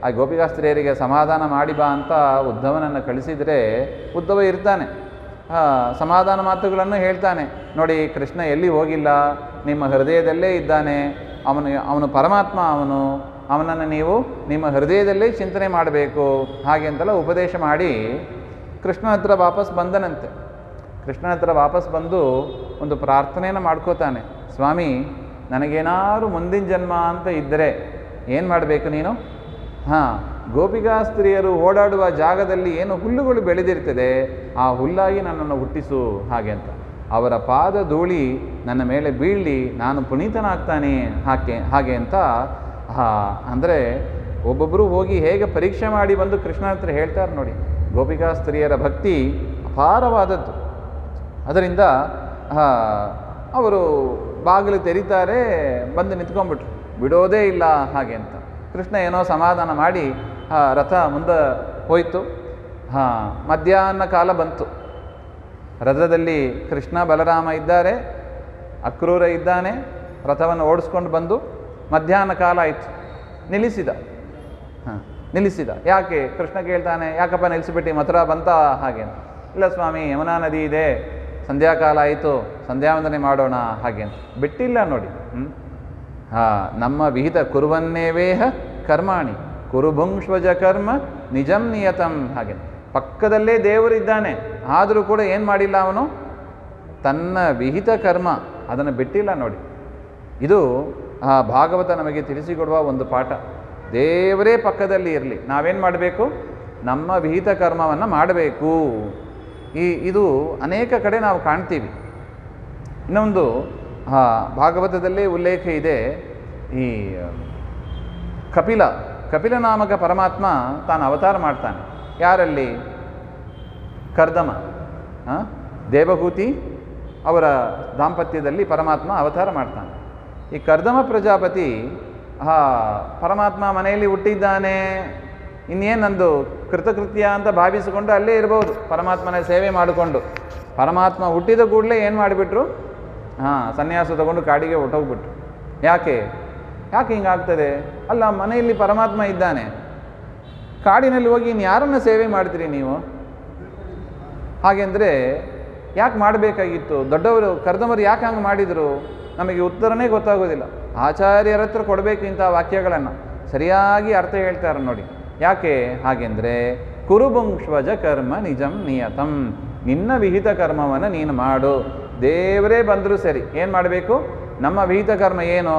ಆ ಗೋಪಿಕಾಸ್ತ್ರೀಯರಿಗೆ ಸಮಾಧಾನ ಮಾಡಿ ಬಾ ಅಂತ ಉದ್ಧವನನ್ನು ಕಳಿಸಿದರೆ ಉದ್ಧವ ಇರ್ತಾನೆ, ಸಮಾಧಾನ ಮಾತುಗಳನ್ನು ಹೇಳ್ತಾನೆ. ನೋಡಿ, ಕೃಷ್ಣ ಎಲ್ಲಿ ಹೋಗಿಲ್ಲ, ನಿಮ್ಮ ಹೃದಯದಲ್ಲೇ ಇದ್ದಾನೆ, ಅವನು ಪರಮಾತ್ಮ, ಅವನನ್ನು ನೀವು ನಿಮ್ಮ ಹೃದಯದಲ್ಲೇ ಚಿಂತನೆ ಮಾಡಬೇಕು ಹಾಗೆ ಅಂತೆಲ್ಲ ಉಪದೇಶ ಮಾಡಿ ಕೃಷ್ಣನ ಹತ್ರ ವಾಪಸ್ ಬಂದನಂತೆ. ಕೃಷ್ಣನ ಹತ್ರ ವಾಪಸ್ ಬಂದು ಒಂದು ಪ್ರಾರ್ಥನೆಯನ್ನು ಮಾಡ್ಕೋತಾನೆ. ಸ್ವಾಮಿ, ನನಗೇನಾದ್ರು ಮುಂದಿನ ಜನ್ಮ ಅಂತ ಇದ್ದರೆ ಏನು ಮಾಡಬೇಕು ನೀನು? ಗೋಪಿಕಾಸ್ತ್ರೀಯರು ಓಡಾಡುವ ಜಾಗದಲ್ಲಿ ಏನು ಹುಲ್ಲುಗಳು ಬೆಳೆದಿರ್ತದೆ, ಆ ಹುಲ್ಲಾಗಿ ನನ್ನನ್ನು ಹುಟ್ಟಿಸು ಹಾಗೆ ಅಂತ. ಅವರ ಪಾದ ಧೂಳಿ ನನ್ನ ಮೇಲೆ ಬೀಳಲಿ, ನಾನು ಪುನೀತನಾಗ್ತಾನೆ ಹಾಗೆ ಅಂತ. ಅಂದರೆ ಒಬ್ಬೊಬ್ಬರು ಹೋಗಿ ಹೇಗೆ ಪರೀಕ್ಷೆ ಮಾಡಿ ಬಂದು ಕೃಷ್ಣನ ಹತ್ರ ಹೇಳ್ತಾರೆ ನೋಡಿ. ಗೋಪಿಕಾಸ್ತ್ರೀಯರ ಭಕ್ತಿ ಅಪಾರವಾದದ್ದು. ಅದರಿಂದ ಅವರು ಬಾಗಿಲು ತೆರೀತಾರೆ, ಬಂದು ನಿಂತ್ಕೊಂಡ್ಬಿಟ್ರು, ಬಿಡೋದೇ ಇಲ್ಲ ಹಾಗೆ ಅಂತ. ಕೃಷ್ಣ ಏನೋ ಸಮಾಧಾನ ಮಾಡಿ ರಥ ಮುಂದೆ ಹೋಯಿತು. ಮಧ್ಯಾಹ್ನ ಕಾಲ ಬಂತು. ರಥದಲ್ಲಿ ಕೃಷ್ಣ ಬಲರಾಮ ಇದ್ದಾರೆ, ಅಕ್ರೂರ ಇದ್ದಾನೆ. ರಥವನ್ನು ಓಡಿಸ್ಕೊಂಡು ಬಂದು ಮಧ್ಯಾಹ್ನ ಕಾಲ ಆಯಿತು. ನಿಲ್ಲಿಸಿದ. ಯಾಕೆ? ಕೃಷ್ಣ ಕೇಳ್ತಾನೆ, ಯಾಕಪ್ಪ ನಿಲ್ಲಿಸಿಬಿಟ್ಟು ಮಥುರಾ ಬಂತ ಹಾಗೆ? ಇಲ್ಲ ಸ್ವಾಮಿ, ಯಮುನಾ ನದಿ ಇದೆ, ಸಂಧ್ಯಾಕಾಲ ಆಯಿತು, ಸಂಧ್ಯಾವಂದನೆ ಮಾಡೋಣ ಹಾಗೆ ಅಂತ. ಬಿಟ್ಟಿಲ್ಲ ನೋಡಿ. ನಮ್ಮ ವಿಹಿತ ಕುರುವನ್ನೇವೇಹ ಕರ್ಮಾಣಿ ಕುರುಭುಂಕ್ಷ್ವಜ ಕರ್ಮ ನಿಜಂ ನಿಯತಂ ಹಾಗೆ. ಪಕ್ಕದಲ್ಲೇ ದೇವರಿದ್ದಾನೆ, ಆದರೂ ಕೂಡ ಏನು ಮಾಡಿಲ್ಲ ಅವನು? ತನ್ನ ವಿಹಿತ ಕರ್ಮ ಅದನ್ನು ಬಿಟ್ಟಿಲ್ಲ ನೋಡಿ. ಇದು ಭಾಗವತ ನಮಗೆ ತಿಳಿಸಿಕೊಡುವ ಒಂದು ಪಾಠ. ದೇವರೇ ಪಕ್ಕದಲ್ಲಿ ಇರಲಿ, ನಾವೇನು ಮಾಡಬೇಕು? ನಮ್ಮ ವಿಹಿತ ಕರ್ಮವನ್ನು ಮಾಡಬೇಕು. ಇದು ಅನೇಕ ಕಡೆ ನಾವು ಕಾಣ್ತೀವಿ. ಇನ್ನೊಂದು ಭಾಗವತದಲ್ಲೇ ಉಲ್ಲೇಖ ಇದೆ. ಈ ಕಪಿಲ ನಾಮಕ ಪರಮಾತ್ಮ ತಾನು ಅವತಾರ ಮಾಡ್ತಾನೆ. ಯಾರಲ್ಲಿ? ಕರ್ದಮ, ದೇವಹೂತಿ ಅವರ ದಾಂಪತ್ಯದಲ್ಲಿ ಪರಮಾತ್ಮ ಅವತಾರ ಮಾಡ್ತಾನೆ. ಈ ಕರ್ದಮ ಪ್ರಜಾಪತಿ ಪರಮಾತ್ಮ ಮನೆಯಲ್ಲಿ ಹುಟ್ಟಿದ್ದಾನೆ, ಇನ್ನೇನಂದು ಕೃತಕೃತ್ಯ ಅಂತ ಭಾವಿಸಿಕೊಂಡು ಅಲ್ಲೇ ಇರ್ಬೋದು, ಪರಮಾತ್ಮನ ಸೇವೆ ಮಾಡಿಕೊಂಡು. ಪರಮಾತ್ಮ ಹುಟ್ಟಿದ ಕೂಡಲೇ ಏನು ಮಾಡಿಬಿಟ್ರು? ಸನ್ಯಾಸ ತಗೊಂಡು ಕಾಡಿಗೆ ಹೊಟ್ಟೋಗ್ಬಿಟ್ರು. ಯಾಕೆ ಹಿಂಗಾಗ್ತದೆ? ಅಲ್ಲ, ಮನೆಯಲ್ಲಿ ಪರಮಾತ್ಮ ಇದ್ದಾನೆ, ಕಾಡಿನಲ್ಲಿ ಹೋಗಿ ಇನ್ನು ಯಾರನ್ನು ಸೇವೆ ಮಾಡ್ತೀರಿ ನೀವು? ಹಾಗೆಂದರೆ ಯಾಕೆ ಮಾಡಬೇಕಾಗಿತ್ತು? ದೊಡ್ಡವರು ಕರ್ದಮರು ಯಾಕೆ ಹಂಗೆ ಮಾಡಿದರು? ನಮಗೆ ಉತ್ತರನೇ ಗೊತ್ತಾಗೋದಿಲ್ಲ. ಆಚಾರ್ಯರ ಹತ್ರ ಕೊಡಬೇಕು ಇಂಥ ವಾಕ್ಯಗಳನ್ನು, ಸರಿಯಾಗಿ ಅರ್ಥ ಹೇಳ್ತಾರೆ ನೋಡಿ. ಯಾಕೆ ಹಾಗೆಂದರೆ ಕುರುಬುಂಕ್ಷ್ವಜ ಕರ್ಮ ನಿಜಂ ನಿಯತಂ, ನಿನ್ನ ವಿಹಿತ ಕರ್ಮವನ್ನು ನೀನು ಮಾಡು. ದೇವರೇ ಬಂದರೂ ಸರಿ, ಏನು ಮಾಡಬೇಕು? ನಮ್ಮ ವಿಹಿತ ಕರ್ಮ ಏನು?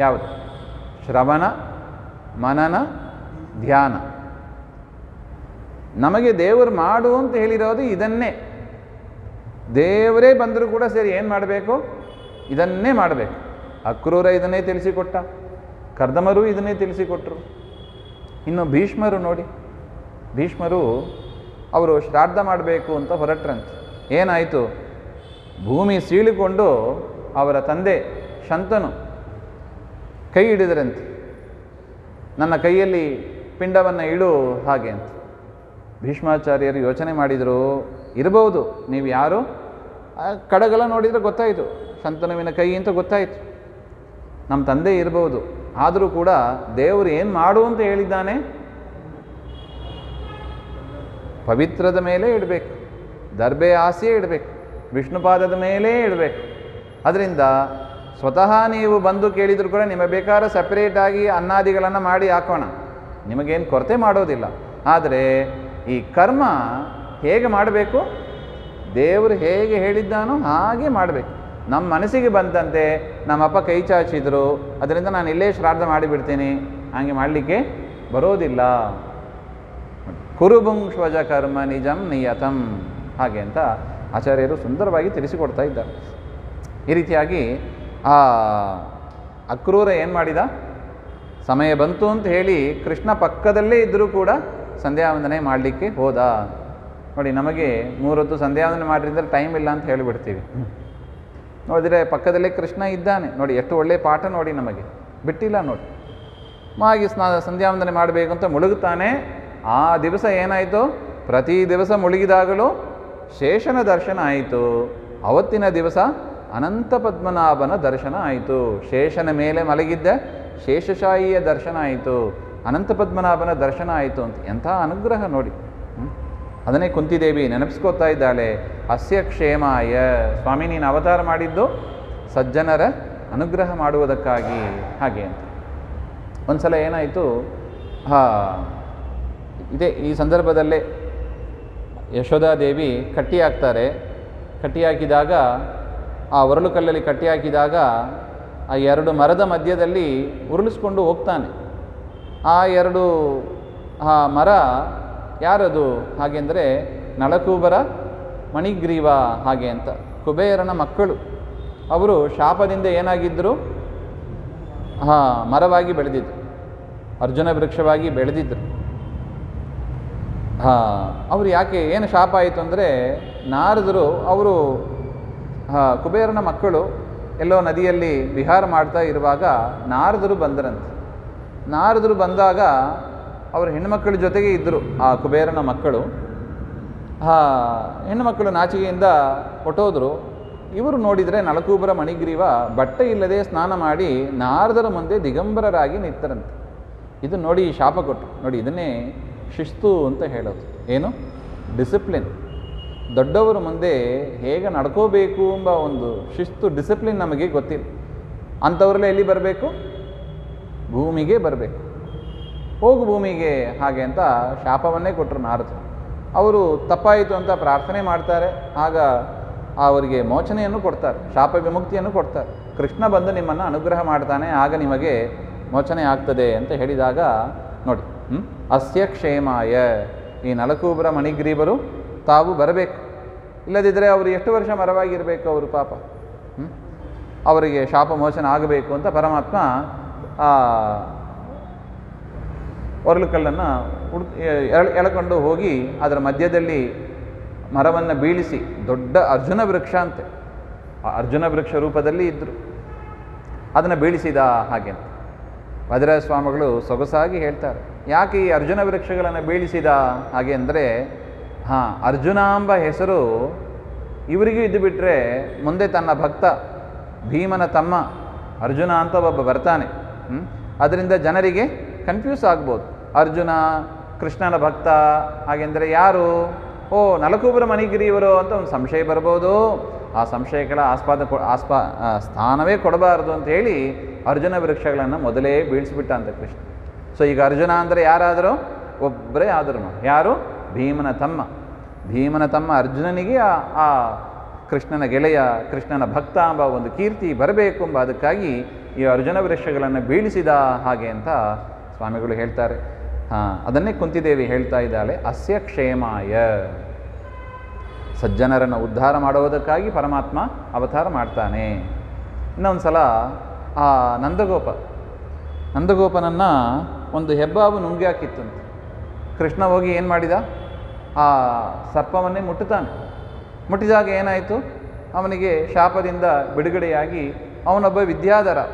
ಯಾವುದು? ಶ್ರವಣ, ಮನನ, ಧ್ಯಾನ. ನಮಗೆ ದೇವರು ಮಾಡು ಅಂತ ಹೇಳಿರೋದು ಇದನ್ನೇ. ದೇವರೇ ಬಂದರೂ ಕೂಡ ಸರಿ, ಏನು ಮಾಡಬೇಕು? ಇದನ್ನೇ ಮಾಡಬೇಕು. ಅಕ್ರೂರ ಇದನ್ನೇ ತಿಳಿಸಿಕೊಟ್ಟ, ಕರ್ದಮರು ಇದನ್ನೇ ತಿಳಿಸಿಕೊಟ್ರು. ಇನ್ನು ಭೀಷ್ಮರು ನೋಡಿ, ಭೀಷ್ಮರು ಅವರು ಶ್ರಾದ್ದ ಮಾಡಬೇಕು ಅಂತ ಹೊರಟ್ರಂತೆ. ಏನಾಯಿತು? ಭೂಮಿ ಸೀಳಿಕೊಂಡು ಅವರ ತಂದೆ ಶಂತನು ಕೈ ಹಿಡಿದರಂತೆ. ನನ್ನ ಕೈಯಲ್ಲಿ ಪಿಂಡವನ್ನು ಇಡು ಹಾಗೆ ಅಂತ. ಭೀಷ್ಮಾಚಾರ್ಯರು ಯೋಚನೆ ಮಾಡಿದರು, ಇರಬಹುದು, ನೀವು ಯಾರು? ಕಡಗಲ ನೋಡಿದರೆ ಗೊತ್ತಾಯಿತು, ಶಂತನುವಿನ ಕೈ ಅಂತ ಗೊತ್ತಾಯಿತು, ನಮ್ಮ ತಂದೆ ಇರಬಹುದು. ಆದರೂ ಕೂಡ ದೇವರು ಏನು ಮಾಡು ಅಂತ ಹೇಳಿದ್ದಾನೆ? ಪವಿತ್ರದ ಮೇಲೆ ಇಡಬೇಕು, ದರ್ಬೆ ಹಾಸಿಯೇ ಇಡಬೇಕು, ವಿಷ್ಣುಪಾದದ ಮೇಲೇ ಇಡಬೇಕು. ಅದರಿಂದ ಸ್ವತಃ ನೀವು ಬಂದು ಕೇಳಿದರೂ ಕೂಡ ನಿಮಗೆ ಬೇಕಾದ್ರೆ ಸಪ್ರೇಟಾಗಿ ಅನ್ನಾದಿಗಳನ್ನು ಮಾಡಿ ಹಾಕೋಣ, ನಿಮಗೇನು ಕೊರತೆ ಮಾಡೋದಿಲ್ಲ. ಆದರೆ ಈ ಕರ್ಮ ಹೇಗೆ ಮಾಡಬೇಕು? ದೇವರು ಹೇಗೆ ಹೇಳಿದ್ದಾನೋ ಹಾಗೆ ಮಾಡಬೇಕು. ನಮ್ಮ ಮನಸ್ಸಿಗೆ ಬಂದಂತೆ ನಮ್ಮಪ್ಪ ಕೈ ಚಾಚಿದ್ರು, ಅದರಿಂದ ನಾನು ಇಲ್ಲೇ ಶ್ರಾದ್ದ ಮಾಡಿಬಿಡ್ತೀನಿ, ಹಾಗೆ ಮಾಡಲಿಕ್ಕೆ ಬರೋದಿಲ್ಲ. ಕುರುಬುಂಕ್ಷ್ವಜ ಕರ್ಮ ನಿಜಂ ನಿಯತಂ, ಹಾಗೆ ಅಂತ ಆಚಾರ್ಯರು ಸುಂದರವಾಗಿ ತಿಳಿಸಿಕೊಡ್ತಾ ಇದ್ದಾರೆ. ಈ ರೀತಿಯಾಗಿ ಆ ಅಕ್ರೂರ ಏನು ಮಾಡಿದ? ಸಮಯ ಬಂತು ಅಂತ ಹೇಳಿ ಕೃಷ್ಣ ಪಕ್ಕದಲ್ಲೇ ಇದ್ದರೂ ಕೂಡ ಸಂಧ್ಯಾವಂದನೆ ಮಾಡಲಿಕ್ಕೆ ಹೋದ. ನೋಡಿ, ನಮಗೆ 3 ಹೊತ್ತು ಸಂಧ್ಯಾವಂದನೆ ಮಾಡಿದ್ರೆ ಟೈಮ್ ಇಲ್ಲ ಅಂತ ಹೇಳಿಬಿಡ್ತೀವಿ. ನೋಡಿದರೆ ಪಕ್ಕದಲ್ಲೇ ಕೃಷ್ಣ ಇದ್ದಾನೆ. ನೋಡಿ ಎಷ್ಟು ಒಳ್ಳೆಯ ಪಾಠ ನೋಡಿ, ನಮಗೆ ಬಿಟ್ಟಿಲ್ಲ ನೋಡಿ. ಹಾಗೆ ಸಂಧ್ಯಾವಂದನೆ ಮಾಡಬೇಕು ಅಂತ ಮುಳುಗುತ್ತಾನೆ. ಆ ದಿವಸ ಏನಾಯಿತು? ಪ್ರತಿ ದಿವಸ ಮುಳುಗಿದಾಗಲೂ ಶೇಷನ ದರ್ಶನ ಆಯಿತು. ಅವತ್ತಿನ ದಿವಸ ಅನಂತ ಪದ್ಮನಾಭನ ದರ್ಶನ ಆಯಿತು. ಶೇಷನ ಮೇಲೆ ಮಲಗಿದ್ದ ಶೇಷಶಾಹಿಯ ದರ್ಶನ ಆಯಿತು, ಅನಂತ ಪದ್ಮನಾಭನ ದರ್ಶನ ಆಯಿತು ಅಂತ. ಎಂಥ ಅನುಗ್ರಹ ನೋಡಿ. ಅದನ್ನೇ ಕುಂತಿದೇವಿ ನೆನಪಿಸ್ಕೋತಾ ಇದ್ದಾಳೆ, ಅಸ್ಯ ಕ್ಷೇಮಾಯ. ಸ್ವಾಮಿ, ನೀನು ಅವತಾರ ಮಾಡಿದ್ದು ಸಜ್ಜನರ ಅನುಗ್ರಹ ಮಾಡುವುದಕ್ಕಾಗಿ, ಹಾಗೆ ಅಂತ. ಒಂದು ಸಲ ಏನಾಯಿತು, ಇದೇ ಈ ಸಂದರ್ಭದಲ್ಲೇ ಯಶೋಧಾದೇವಿ ಕಟ್ಟಿ ಹಾಕ್ತಾರೆ. ಕಟ್ಟಿ ಹಾಕಿದಾಗ, ಆ ಒರಳು ಕಲ್ಲಲ್ಲಿ ಕಟ್ಟಿ ಹಾಕಿದಾಗ ಆ 2 ಮರದ ಮಧ್ಯದಲ್ಲಿ ಉರುಳಿಸ್ಕೊಂಡು ಹೋಗ್ತಾನೆ. ಆ 2 ಮರ ಯಾರದು ಹಾಗೆಂದರೆ ನಳಕೂಬರ, ಮಣಿಗ್ರೀವ ಹಾಗೆ ಅಂತ, ಕುಬೇರನ ಮಕ್ಕಳು. ಅವರು ಶಾಪದಿಂದ ಏನಾಗಿದ್ದರು? ಮರವಾಗಿ ಬೆಳೆದಿದ್ರು, ಅರ್ಜುನ ವೃಕ್ಷವಾಗಿ ಬೆಳೆದಿದ್ದರು. ಅವರು ಯಾಕೆ, ಏನು ಶಾಪ ಆಯಿತು ಅಂದರೆ, ನಾರದರು ಅವರು ಕುಬೇರನ ಮಕ್ಕಳು ಎಲ್ಲೋ ನದಿಯಲ್ಲಿ ವಿಹಾರ ಮಾಡ್ತಾ ಇರುವಾಗ ನಾರದರು ಬಂದರಂತೆ. ನಾರದರು ಬಂದಾಗ ಅವರು ಹೆಣ್ಣುಮಕ್ಕಳ ಜೊತೆಗೆ ಇದ್ದರು ಆ ಕುಬೇರನ ಮಕ್ಕಳು. ಹೆಣ್ಣುಮಕ್ಕಳು ನಾಚಿಕೆಯಿಂದ ಹೊಟ್ಟೋದ್ರು. ಇವರು ನೋಡಿದರೆ ನಳಕೂಬರ ಮಣಿಗ್ರೀವ ಬಟ್ಟೆ ಇಲ್ಲದೆ ಸ್ನಾನ ಮಾಡಿ ನಾರದರ ಮುಂದೆ ದಿಗಂಬರರಾಗಿ ನಿಂತರಂತೆ. ಇದು ನೋಡಿ ಶಾಪ ಕೊಟ್ಟರು. ನೋಡಿ, ಇದನ್ನೇ ಶಿಸ್ತು ಅಂತ ಹೇಳೋದು. ಏನು? ಡಿಸಿಪ್ಲಿನ್. ದೊಡ್ಡವರ ಮುಂದೆ ಹೇಗೆ ನಡ್ಕೋಬೇಕು ಎಂಬ ಒಂದು ಶಿಸ್ತು, ಡಿಸಿಪ್ಲಿನ್ ನಮಗೆ ಗೊತ್ತಿಲ್ಲ. ಅಂಥವ್ರಲ್ಲೇ ಎಲ್ಲಿ ಬರಬೇಕು? ಭೂಮಿಗೆ ಬರಬೇಕು. ಹೋಗು ಭೂಮಿಗೆ ಹಾಗೆ ಅಂತ ಶಾಪವನ್ನೇ ಕೊಟ್ಟರು ನಾರದರು. ಅವರು ತಪ್ಪಾಯಿತು ಅಂತ ಪ್ರಾರ್ಥನೆ ಮಾಡ್ತಾರೆ. ಆಗ ಅವರಿಗೆ ಮೋಚನೆಯನ್ನು ಕೊಡ್ತಾರೆ, ಶಾಪ ವಿಮುಕ್ತಿಯನ್ನು ಕೊಡ್ತಾರೆ. ಕೃಷ್ಣ ಬಂದು ನಿಮ್ಮನ್ನು ಅನುಗ್ರಹ ಮಾಡ್ತಾನೆ, ಆಗ ನಿಮಗೆ ಮೋಚನೆ ಆಗ್ತದೆ ಅಂತ ಹೇಳಿದಾಗ ನೋಡಿ, ಅಸ್ಯ ಕ್ಷೇಮಾಯ. ಈ ನಳಕೂಬರ ಮಣಿಗ್ರೀವರು ತಾವು ಬರಬೇಕು, ಇಲ್ಲದಿದ್ದರೆ ಅವರು ಎಷ್ಟು ವರ್ಷ ಮರವಾಗಿರಬೇಕು ಅವರು ಪಾಪ. ಅವರಿಗೆ ಶಾಪ ಮೋಚನ ಆಗಬೇಕು ಅಂತ ಪರಮಾತ್ಮ ಒರಳು ಕಲ್ಲನ್ನು ಎಳ್ಕೊಂಡು ಹೋಗಿ ಅದರ ಮಧ್ಯದಲ್ಲಿ ಮರವನ್ನು ಬೀಳಿಸಿ, ದೊಡ್ಡ ಅರ್ಜುನ ವೃಕ್ಷ ಅಂತೆ, ಆ ಅರ್ಜುನ ವೃಕ್ಷ ರೂಪದಲ್ಲಿ ಇದ್ದರು, ಅದನ್ನು ಬೀಳಿಸಿದ ಹಾಗೆ ಅಂತ ವಾದಿರಾಜ ಸ್ವಾಮಿಗಳು ಸೊಗಸಾಗಿ ಹೇಳ್ತಾರೆ. ಯಾಕೆ ಈ ಅರ್ಜುನ ವೃಕ್ಷಗಳನ್ನು ಬೀಳಿಸಿದ ಹಾಗೆ ಅಂದರೆ, ಅರ್ಜುನ ಎಂಬ ಹೆಸರು ಇವರಿಗೂ ಇದ್ದು ಬಿಟ್ಟರೆ ಮುಂದೆ ತನ್ನ ಭಕ್ತ ಭೀಮನ ತಮ್ಮ ಅರ್ಜುನ ಅಂತ ಒಬ್ಬ ಬರ್ತಾನೆ, ಅದರಿಂದ ಜನರಿಗೆ ಕನ್ಫ್ಯೂಸ್ ಆಗ್ಬೋದು. ಅರ್ಜುನ ಕೃಷ್ಣನ ಭಕ್ತ ಹಾಗೆಂದರೆ ಯಾರು? ನಲಕೂಬರ ಮಣಿಗಿರಿಯವರು ಅಂತ ಒಂದು ಸಂಶಯ ಬರ್ಬೋದು. ಆ ಸಂಶಯಗಳ ಸ್ಥಾನವೇ ಕೊಡಬಾರದು ಅಂತ ಹೇಳಿ ಅರ್ಜುನ ವೃಕ್ಷಗಳನ್ನು ಮೊದಲೇ ಬೀಳಿಸಿಬಿಟ್ಟ ಅಂತ ಕೃಷ್ಣ. ಸೊ ಈಗ ಅರ್ಜುನ ಅಂದರೆ ಯಾರಾದರೂ ಒಬ್ಬರೇ ಆದರೂ, ಯಾರು? ಭೀಮನ ತಮ್ಮ. ಭೀಮನ ತಮ್ಮ ಅರ್ಜುನನಿಗೆ ಆ ಕೃಷ್ಣನ ಗೆಳೆಯ, ಕೃಷ್ಣನ ಭಕ್ತ ಎಂಬ ಒಂದು ಕೀರ್ತಿ ಬರಬೇಕು ಎಂಬ ಅದಕ್ಕಾಗಿ ಈ ಅರ್ಜುನ ವೃಕ್ಷಗಳನ್ನು ಬೀಳಿಸಿದ ಹಾಗೆ ಅಂತ ಸ್ವಾಮಿಗಳು ಹೇಳ್ತಾರೆ. ಅದನ್ನೇ ಕುಂತಿದೇವಿ ಹೇಳ್ತಾ ಇದ್ದಾಳೆ, ಅಸ್ಯ ಕ್ಷೇಮಾಯ, ಸಜ್ಜನರನ್ನು ಉದ್ಧಾರ ಮಾಡುವುದಕ್ಕಾಗಿ ಪರಮಾತ್ಮ ಅವತಾರ ಮಾಡ್ತಾನೆ. ಇನ್ನೊಂದು ಸಲ ಆ ನಂದಗೋಪನನ್ನು ಒಂದು ಹೆಬ್ಬಾವು ನುಂಗಿ ಹಾಕಿತ್ತಂತೆ. ಕೃಷ್ಣ ಹೋಗಿ ಏನು ಮಾಡಿದ? ಆ ಸರ್ಪವನ್ನೇ ಮುಟ್ಟುತ್ತಾನೆ. ಮುಟ್ಟಿದಾಗ ಏನಾಯಿತು? ಅವನಿಗೆ ಶಾಪದಿಂದ ಬಿಡುಗಡೆಯಾಗಿ ಅವನೊಬ್ಬ ವಿದ್ಯಾಧರ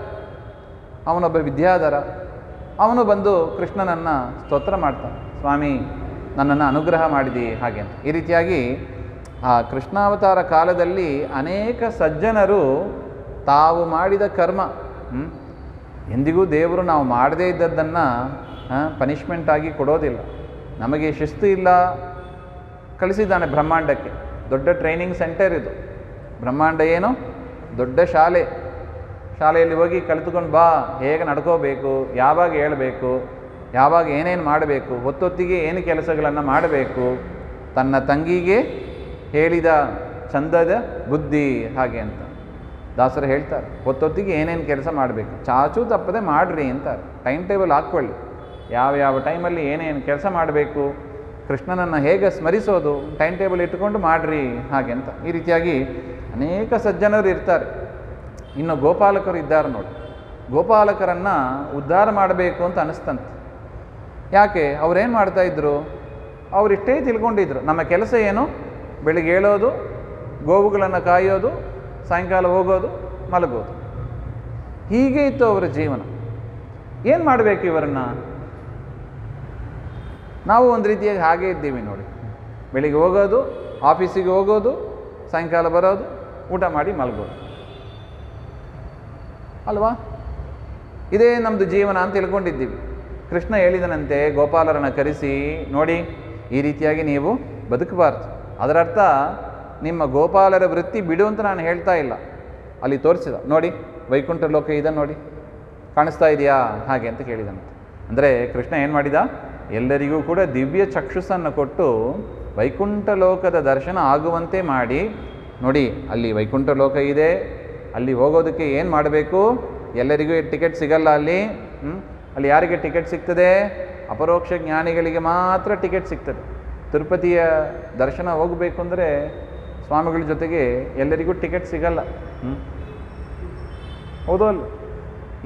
ಅವನು ಬಂದು ಕೃಷ್ಣನನ್ನು ಸ್ತೋತ್ರ ಮಾಡ್ತಾನೆ, ಸ್ವಾಮಿ ನನ್ನನ್ನು ಅನುಗ್ರಹ ಮಾಡಿದಿ ಹಾಗೆ ಅಂತ. ಈ ರೀತಿಯಾಗಿ ಆ ಕೃಷ್ಣಾವತಾರ ಕಾಲದಲ್ಲಿ ಅನೇಕ ಸಜ್ಜನರು ತಾವು ಮಾಡಿದ ಕರ್ಮ, ಎಂದಿಗೂ ದೇವರು ನಾವು ಮಾಡದೇ ಇದ್ದದ್ದನ್ನು ಪನಿಷ್ಮೆಂಟ್ ಆಗಿ ಕೊಡೋದಿಲ್ಲ. ನಮಗೆ ಶಿಸ್ತು ಇಲ್ಲ, ಕಳಿಸಿದ್ದಾನೆ ಬ್ರಹ್ಮಾಂಡಕ್ಕೆ. ದೊಡ್ಡ ಟ್ರೈನಿಂಗ್ ಸೆಂಟರ್ ಇದು. ಬ್ರಹ್ಮಾಂಡ ಏನು? ದೊಡ್ಡ ಶಾಲೆಯಲ್ಲಿ ಹೋಗಿ ಕಲಿತುಕೊಂಡು ಬಾ, ಹೇಗೆ ನಡ್ಕೋಬೇಕು, ಯಾವಾಗ ಹೇಳಬೇಕು, ಯಾವಾಗ ಏನೇನು ಮಾಡಬೇಕು, ಹೊತ್ತೊತ್ತಿಗೆ ಏನು ಕೆಲಸಗಳನ್ನು ಮಾಡಬೇಕು, ತನ್ನ ತಂಗಿಗೆ ಹೇಳಿದ ಚಂದದ ಬುದ್ಧಿ ಹಾಗೆ ಅಂತ ದಾಸರು ಹೇಳ್ತಾರೆ. ಹೊತ್ತೊತ್ತಿಗೆ ಏನೇನು ಕೆಲಸ ಮಾಡಬೇಕು, ಚಾಚೂ ತಪ್ಪದೆ ಮಾಡಿರಿ ಅಂತಾರೆ. ಟೈಮ್ ಟೇಬಲ್ ಹಾಕ್ಕೊಳ್ಳಿ, ಯಾವ ಟೈಮಲ್ಲಿ ಏನೇನು ಕೆಲಸ ಮಾಡಬೇಕು, ಕೃಷ್ಣನನ್ನು ಹೇಗೆ ಸ್ಮರಿಸೋದು, ಟೈಮ್ ಟೇಬಲ್ ಇಟ್ಟುಕೊಂಡು ಮಾಡಿರಿ ಹಾಗೆ ಅಂತ. ಈ ರೀತಿಯಾಗಿ ಅನೇಕ ಸಜ್ಜನರು ಇರ್ತಾರೆ. ಇನ್ನು ಗೋಪಾಲಕರು ಇದ್ದಾರೆ ನೋಡಿ. ಗೋಪಾಲಕರನ್ನು ಉದ್ಧಾರ ಮಾಡಬೇಕು ಅಂತ ಅನಿಸ್ತಂತೆ. ಯಾಕೆ? ಅವರೇನು ಮಾಡ್ತಾಯಿದ್ರು? ಅವರಿಷ್ಟೇ ತಿಳ್ಕೊಂಡಿದ್ರು, ನಮ್ಮ ಕೆಲಸ ಏನು? ಬೆಳಿಗ್ಗೆ ಏಳೋದು, ಗೋವುಗಳನ್ನು ಕಾಯೋದು, ಸಾಯಂಕಾಲ ಹೋಗೋದು, ಮಲಗೋದು. ಹೀಗೆ ಇತ್ತು ಅವರ ಜೀವನ. ಏನು ಮಾಡಬೇಕು ಇವರನ್ನು? ನಾವು ಒಂದು ರೀತಿಯಾಗಿ ಹಾಗೇ ಇದ್ದೀವಿ ನೋಡಿ. ಬೆಳಿಗ್ಗೆ ಹೋಗೋದು, ಆಫೀಸಿಗೆ ಹೋಗೋದು, ಸಾಯಂಕಾಲ ಬರೋದು, ಊಟ ಮಾಡಿ ಮಲಗೋದು ಅಲ್ವಾ? ಇದೇ ನಮ್ಮದು ಜೀವನ ಅಂತ ತಿಳ್ಕೊಂಡಿದ್ದೀವಿ. ಕೃಷ್ಣ ಹೇಳಿದನಂತೆ ಗೋಪಾಲರನ್ನು ಕರೆಸಿ, ನೋಡಿ ಈ ರೀತಿಯಾಗಿ ನೀವು ಬದುಕಬಾರ್ದು. ಅದರರ್ಥ ನಿಮ್ಮ ಗೋಪಾಲರ ವೃತ್ತಿ ಬಿಡು ಅಂತ ನಾನು ಹೇಳ್ತಾ ಇಲ್ಲ. ಅಲ್ಲಿ ತೋರಿಸಿದ, ನೋಡಿ ವೈಕುಂಠ ಲೋಕ ಇದೆ ನೋಡಿ, ಕಾಣಿಸ್ತಾ ಇದೆಯಾ ಹಾಗೆ ಅಂತ ಕೇಳಿದಂತೆ. ಅಂದರೆ ಕೃಷ್ಣ ಏನು ಮಾಡಿದ? ಎಲ್ಲರಿಗೂ ಕೂಡ ದಿವ್ಯ ಚಕ್ಷುಸ್ಸನ್ನು ಕೊಟ್ಟು ವೈಕುಂಠ ಲೋಕದ ದರ್ಶನ ಆಗುವಂತೆ ಮಾಡಿ, ನೋಡಿ ಅಲ್ಲಿ ವೈಕುಂಠ ಲೋಕ ಇದೆ, ಅಲ್ಲಿ ಹೋಗೋದಕ್ಕೆ ಏನು ಮಾಡಬೇಕು? ಎಲ್ಲರಿಗೂ ಟಿಕೆಟ್ ಸಿಗಲ್ಲ ಅಲ್ಲಿ. ಅಲ್ಲಿ ಯಾರಿಗೆ ಟಿಕೆಟ್ ಸಿಗ್ತದೆ? ಅಪರೋಕ್ಷ ಜ್ಞಾನಿಗಳಿಗೆ ಮಾತ್ರ ಟಿಕೆಟ್ ಸಿಗ್ತದೆ. ತಿರುಪತಿಯ ದರ್ಶನ ಹೋಗಬೇಕು ಅಂದರೆ ಸ್ವಾಮಿಗಳ ಜೊತೆಗೆ ಎಲ್ಲರಿಗೂ ಟಿಕೆಟ್ ಸಿಗಲ್ಲ. ಹೌದು ಅಲ್ಲ?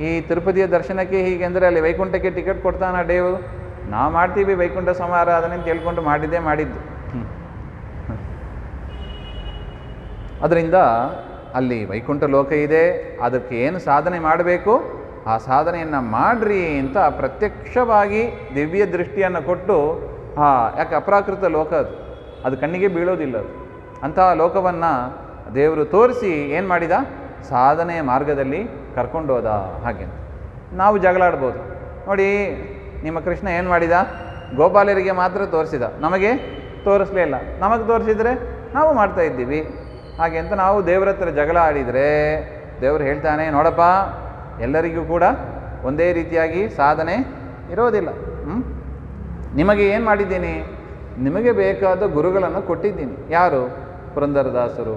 ಈ ತಿರುಪತಿಯ ದರ್ಶನಕ್ಕೆ ಹೀಗೆ ಅಂದರೆ ಅಲ್ಲಿ ವೈಕುಂಠಕ್ಕೆ ಟಿಕೆಟ್ ಕೊಡ್ತಾನ ದೇವರು? ನಾವು ಮಾಡ್ತೀವಿ ವೈಕುಂಠ ಸಮಾರಾಧನೆ ಅಂತ ಕೇಳ್ಕೊಂಡು ಮಾಡಿದ್ದು. ಅದರಿಂದ ಅಲ್ಲಿ ವೈಕುಂಠ ಲೋಕ ಇದೆ, ಅದಕ್ಕೆ ಏನು ಸಾಧನೆ ಮಾಡಬೇಕು ಆ ಸಾಧನೆಯನ್ನು ಮಾಡ್ರಿ ಅಂತ ಪ್ರತ್ಯಕ್ಷವಾಗಿ ದಿವ್ಯ ದೃಷ್ಟಿಯನ್ನು ಕೊಟ್ಟು, ಯಾಕೆ ಅಪ್ರಾಕೃತ ಲೋಕ ಅದು ಕಣ್ಣಿಗೆ ಬೀಳೋದಿಲ್ಲ. ಅದು ಅಂತಹ ಲೋಕವನ್ನು ದೇವರು ತೋರಿಸಿ ಏನು ಮಾಡಿದ? ಸಾಧನೆಯ ಮಾರ್ಗದಲ್ಲಿ ಕರ್ಕೊಂಡೋದ ಹಾಗೆ. ನಾವು ಜಗಳಾಡ್ಬೋದು ನೋಡಿ, ನಿಮ್ಮ ಕೃಷ್ಣ ಏನು ಮಾಡಿದ? ಗೋಪಾಲರಿಗೆ ಮಾತ್ರ ತೋರಿಸಿದ, ನಮಗೆ ತೋರಿಸಲೇ ಇಲ್ಲ. ನಮಗೆ ತೋರಿಸಿದರೆ ನಾವು ಮಾಡ್ತಾ ಇದ್ದೀವಿ ಹಾಗೆ ಅಂತ ನಾವು ದೇವರ ಹತ್ರ ಜಗಳ ಆಡಿದರೆ ದೇವರು ಹೇಳ್ತಾನೆ, ನೋಡಪ್ಪ ಎಲ್ಲರಿಗೂ ಕೂಡ ಒಂದೇ ರೀತಿಯಾಗಿ ಸಾಧನೆ ಇರೋದಿಲ್ಲ. ನಿಮಗೆ ಏನು ಮಾಡಿದ್ದೀನಿ? ನಿಮಗೆ ಬೇಕಾದ ಗುರುಗಳನ್ನು ಕೊಟ್ಟಿದ್ದೀನಿ. ಯಾರು? ಪುರಂದರದಾಸರು,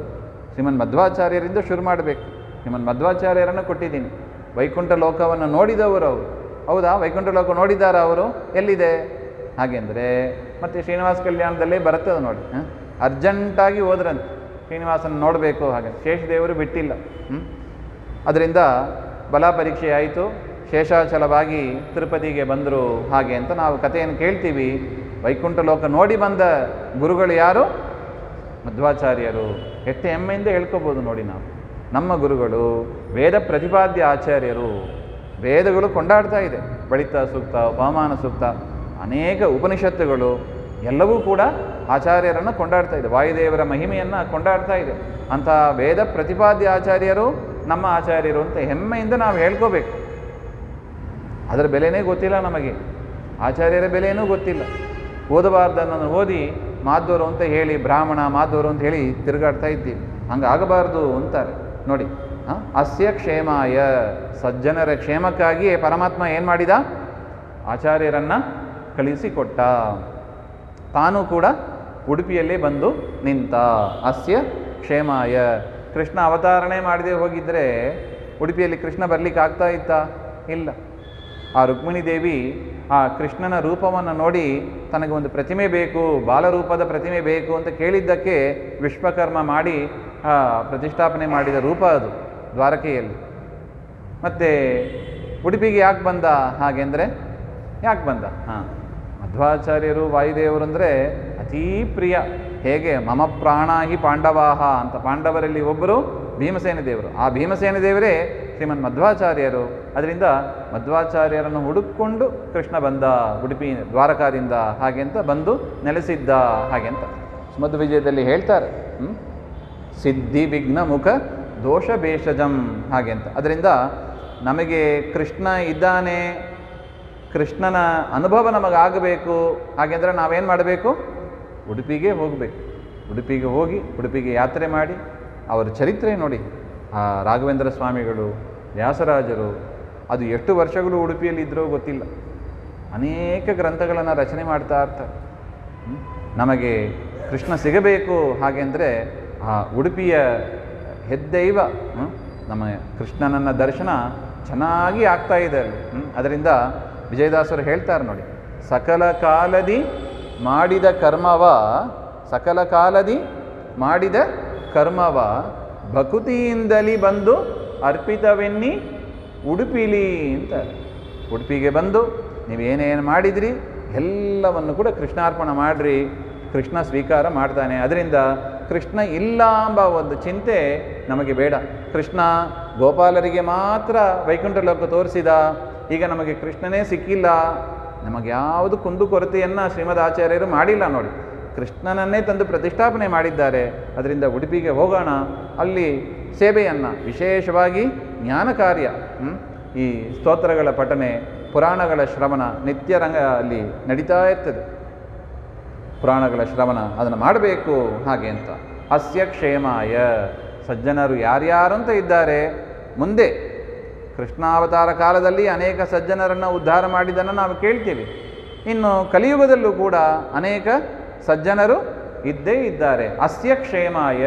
ಶ್ರೀಮನ್ ಮಧ್ವಾಚಾರ್ಯರಿಂದ ಶುರು ಮಾಡಬೇಕು. ಶ್ರೀಮನ್ ಮಧ್ವಾಚಾರ್ಯರನ್ನು ಕೊಟ್ಟಿದ್ದೀನಿ. ವೈಕುಂಠ ಲೋಕವನ್ನು ನೋಡಿದವರು ಅವರು. ಹೌದಾ? ವೈಕುಂಠ ಲೋಕ ನೋಡಿದ್ದಾರ ಅವರು? ಎಲ್ಲಿದೆ ಹಾಗೆಂದರೆ ಮತ್ತು ಶ್ರೀನಿವಾಸ ಕಲ್ಯಾಣದಲ್ಲೇ ಬರ್ತದೆ ನೋಡಿ. ಅರ್ಜೆಂಟಾಗಿ ಹೋದ್ರಂತೆ ಶ್ರೀನಿವಾಸನ ನೋಡಬೇಕು ಹಾಗೆ. ಶೇಷದೇವರು ಬಿಟ್ಟಿಲ್ಲ. ಅದರಿಂದ ಬಲ ಪರೀಕ್ಷೆ ಆಯಿತು. ಶೇಷಾಚಲವಾಗಿ ತಿರುಪತಿಗೆ ಬಂದರು ಹಾಗೆ ಅಂತ ನಾವು ಕಥೆಯನ್ನು ಕೇಳ್ತೀವಿ. ವೈಕುಂಠ ಲೋಕ ನೋಡಿ ಬಂದ ಗುರುಗಳು ಯಾರು? ಮಧ್ವಾಚಾರ್ಯರು. ಎಷ್ಟು ಹೆಮ್ಮೆಯಿಂದ ಹೇಳ್ಕೋಬೋದು ನೋಡಿ ನಾವು. ನಮ್ಮ ಗುರುಗಳು ವೇದ ಪ್ರತಿಪಾದ್ಯ ಆಚಾರ್ಯರು. ವೇದಗಳು ಕೊಂಡಾಡ್ತಾ ಇದೆ. ಬಳಿತ ಸೂಕ್ತ, ಉಪಮಾನ ಸೂಕ್ತ, ಅನೇಕ ಉಪನಿಷತ್ತುಗಳು ಎಲ್ಲವೂ ಕೂಡ ಆಚಾರ್ಯರನ್ನು ಕೊಂಡಾಡ್ತಾ ಇದೆ. ವಾಯುದೇವರ ಮಹಿಮೆಯನ್ನು ಕೊಂಡಾಡ್ತಾ ಇದೆ. ಅಂಥ ವೇದ ಪ್ರತಿಪಾದ್ಯ ಆಚಾರ್ಯರು ನಮ್ಮ ಆಚಾರ್ಯರು ಅಂತ ಹೆಮ್ಮೆಯಿಂದ ನಾವು ಹೇಳ್ಕೋಬೇಕು. ಅದರ ಬೆಲೆನೇ ಗೊತ್ತಿಲ್ಲ ನಮಗೆ, ಆಚಾರ್ಯರ ಬೆಲೆಯೂ ಗೊತ್ತಿಲ್ಲ. ಓದಬಾರ್ದನ್ನು ಓದಿ ಮಾಧ್ವರು ಅಂತ ಹೇಳಿ, ಬ್ರಾಹ್ಮಣ ಮಾಧ್ವರು ಅಂತ ಹೇಳಿ ತಿರುಗಾಡ್ತಾ ಇದ್ದೀವಿ. ಹಂಗಾಗಬಾರ್ದು ಅಂತಾರೆ ನೋಡಿ. ಅಸ್ಯ ಕ್ಷೇಮಾಯ, ಸಜ್ಜನರ ಕ್ಷೇಮಕ್ಕಾಗಿಯೇ ಪರಮಾತ್ಮ ಏನು ಮಾಡಿದ? ಆಚಾರ್ಯರನ್ನು ಕಳಿಸಿಕೊಟ್ಟ. ತಾನು ಕೂಡ ಉಡುಪಿಯಲ್ಲೇ ಬಂದು ನಿಂತ. ಅಸ್ಯ ಕ್ಷೇಮಾಯ. ಕೃಷ್ಣ ಅವತಾರಣೆ ಮಾಡದೆ ಹೋಗಿದ್ದರೆ ಉಡುಪಿಯಲ್ಲಿ ಕೃಷ್ಣ ಬರಲಿಕ್ಕೆ ಆಗ್ತಾ ಇತ್ತಾ? ಇಲ್ಲ. ಆ ರುಕ್ಮಿಣಿ ದೇವಿ ಆ ಕೃಷ್ಣನ ರೂಪವನ್ನು ನೋಡಿ ತನಗೆ ಒಂದು ಪ್ರತಿಮೆ ಬೇಕು, ಬಾಲರೂಪದ ಪ್ರತಿಮೆ ಬೇಕು ಅಂತ ಕೇಳಿದ್ದಕ್ಕೆ ವಿಶ್ವಕರ್ಮ ಮಾಡಿ ಪ್ರತಿಷ್ಠಾಪನೆ ಮಾಡಿದ ರೂಪ ಅದು ದ್ವಾರಕೆಯಲ್ಲಿ. ಮತ್ತು ಉಡುಪಿಗೆ ಯಾಕೆ ಬಂದ ಹಾಗೆಂದರೆ ಯಾಕೆ ಬಂದ? ಮಧ್ವಾಚಾರ್ಯರು ವಾಯುದೇವರು ಅಂದರೆ ಅತೀ ಪ್ರಿಯ. ಹೇಗೆ ಮಮ ಪ್ರಾಣಾಹಿ ಪಾಂಡವಾಹ ಅಂತ, ಪಾಂಡವರಲ್ಲಿ ಒಬ್ಬರು ಭೀಮಸೇನ ದೇವರು. ಆ ಭೀಮಸೇನ ದೇವರೇ ಶ್ರೀಮನ್ ಮಧ್ವಾಚಾರ್ಯರು. ಅದರಿಂದ ಮಧ್ವಾಚಾರ್ಯರನ್ನು ಹುಡುಕೊಂಡು ಕೃಷ್ಣ ಬಂದ ಉಡುಪಿ ದ್ವಾರಕಾದಿಂದ ಹಾಗೆ ಅಂತ ಬಂದು ನೆಲೆಸಿದ್ದ ಹಾಗೆ ಅಂತ ಸುಮಧ್ವ ವಿಜಯದಲ್ಲಿ ಹೇಳ್ತಾರೆ. ಸಿದ್ಧಿ ವಿಘ್ನ ಮುಖ ದೋಷ ಭೇಷಜಂ ಹಾಗೆ ಅಂತ. ಅದರಿಂದ ನಮಗೆ ಕೃಷ್ಣ ಇದ್ದಾನೆ, ಕೃಷ್ಣನ ಅನುಭವ ನಮಗಾಗಬೇಕು ಹಾಗೆಂದರೆ ನಾವೇನು ಮಾಡಬೇಕು? ಉಡುಪಿಗೆ ಹೋಗಬೇಕು. ಉಡುಪಿಗೆ ಹೋಗಿ ಉಡುಪಿಗೆ ಯಾತ್ರೆ ಮಾಡಿ ಅವರ ಚರಿತ್ರೆ ನೋಡಿ. ಆ ರಾಘವೇಂದ್ರ ಸ್ವಾಮಿಗಳು, ವ್ಯಾಸರಾಜರು, ಅದು ಎಷ್ಟು ವರ್ಷಗಳು ಉಡುಪಿಯಲ್ಲಿ ಇದ್ದರೂ ಗೊತ್ತಿಲ್ಲ, ಅನೇಕ ಗ್ರಂಥಗಳನ್ನು ರಚನೆ ಮಾಡ್ತಾ ಇರ್ತಾರೆ. ನಮಗೆ ಕೃಷ್ಣ ಸಿಗಬೇಕು ಹಾಗೆಂದರೆ ಆ ಉಡುಪಿಯ ಹೆದ್ದೈವ ನಮ್ಮ ಕೃಷ್ಣನನ್ನ ದರ್ಶನ ಚೆನ್ನಾಗಿ ಆಗ್ತಾ ಇದೆ ಅಲ್ಲಿ. ಅದರಿಂದ ವಿಜಯದಾಸರು ಹೇಳ್ತಾರೆ ನೋಡಿ, ಸಕಲ ಕಾಲದಿ ಮಾಡಿದ ಕರ್ಮವ, ಸಕಲ ಕಾಲದಿ ಮಾಡಿದ ಕರ್ಮವ ಭಕುತಿಯಿಂದಲಿ ಬಂದು ಅರ್ಪಿತವೆನ್ನಿ ಉಡುಪಿಲಿ ಅಂತ. ಉಡುಪಿಗೆ ಬಂದು ನೀವೇನೇನು ಮಾಡಿದ್ರಿ ಎಲ್ಲವನ್ನು ಕೂಡ ಕೃಷ್ಣಾರ್ಪಣ ಮಾಡಿರಿ, ಕೃಷ್ಣ ಸ್ವೀಕಾರ ಮಾಡ್ತಾನೆ. ಅದರಿಂದ ಕೃಷ್ಣ ಇಲ್ಲ ಎಂಬ ಒಂದು ಚಿಂತೆ ನಮಗೆ ಬೇಡ. ಕೃಷ್ಣ ಗೋಪಾಲರಿಗೆ ಮಾತ್ರ ವೈಕುಂಠ ಲೋಕ ತೋರಿಸಿದ, ಈಗ ನಮಗೆ ಕೃಷ್ಣನೇ ಸಿಕ್ಕಿಲ್ಲ, ನಮಗೆ ಯಾವುದು ಕುಂದು ಕೊರತೆಯನ್ನು ಶ್ರೀಮದ್ ಆಚಾರ್ಯರು ಮಾಡಿಲ್ಲ ನೋಡಿ. ಕೃಷ್ಣನನ್ನೇ ತಂದು ಪ್ರತಿಷ್ಠಾಪನೆ ಮಾಡಿದ್ದಾರೆ. ಅದರಿಂದ ಉಡುಪಿಗೆ ಹೋಗೋಣ, ಅಲ್ಲಿ ಸೇವೆಯನ್ನು ವಿಶೇಷವಾಗಿ ಜ್ಞಾನ ಕಾರ್ಯ, ಈ ಸ್ತೋತ್ರಗಳ ಪಠನೆ, ಪುರಾಣಗಳ ಶ್ರವಣ ನಿತ್ಯ ಅಲ್ಲಿ ನಡೀತಾ ಇರ್ತದೆ. ಪುರಾಣಗಳ ಶ್ರವಣ ಅದನ್ನು ಮಾಡಬೇಕು ಹಾಗೆ ಅಂತ. ಅಸ್ಯ ಕ್ಷೇಮಾಯ, ಸಜ್ಜನರು ಯಾರ್ಯಾರಂತ ಇದ್ದಾರೆ, ಮುಂದೆ ಕೃಷ್ಣಾವತಾರ ಕಾಲದಲ್ಲಿ ಅನೇಕ ಸಜ್ಜನರನ್ನು ಉದ್ಧಾರ ಮಾಡಿದ್ದನ್ನು ನಾವು ಕೇಳ್ತೀವಿ. ಇನ್ನು ಕಲಿಯುಗದಲ್ಲೂ ಕೂಡ ಅನೇಕ ಸಜ್ಜನರು ಇದ್ದೇ ಇದ್ದಾರೆ. ಅಸ್ಯ ಕ್ಷೇಮಾಯ,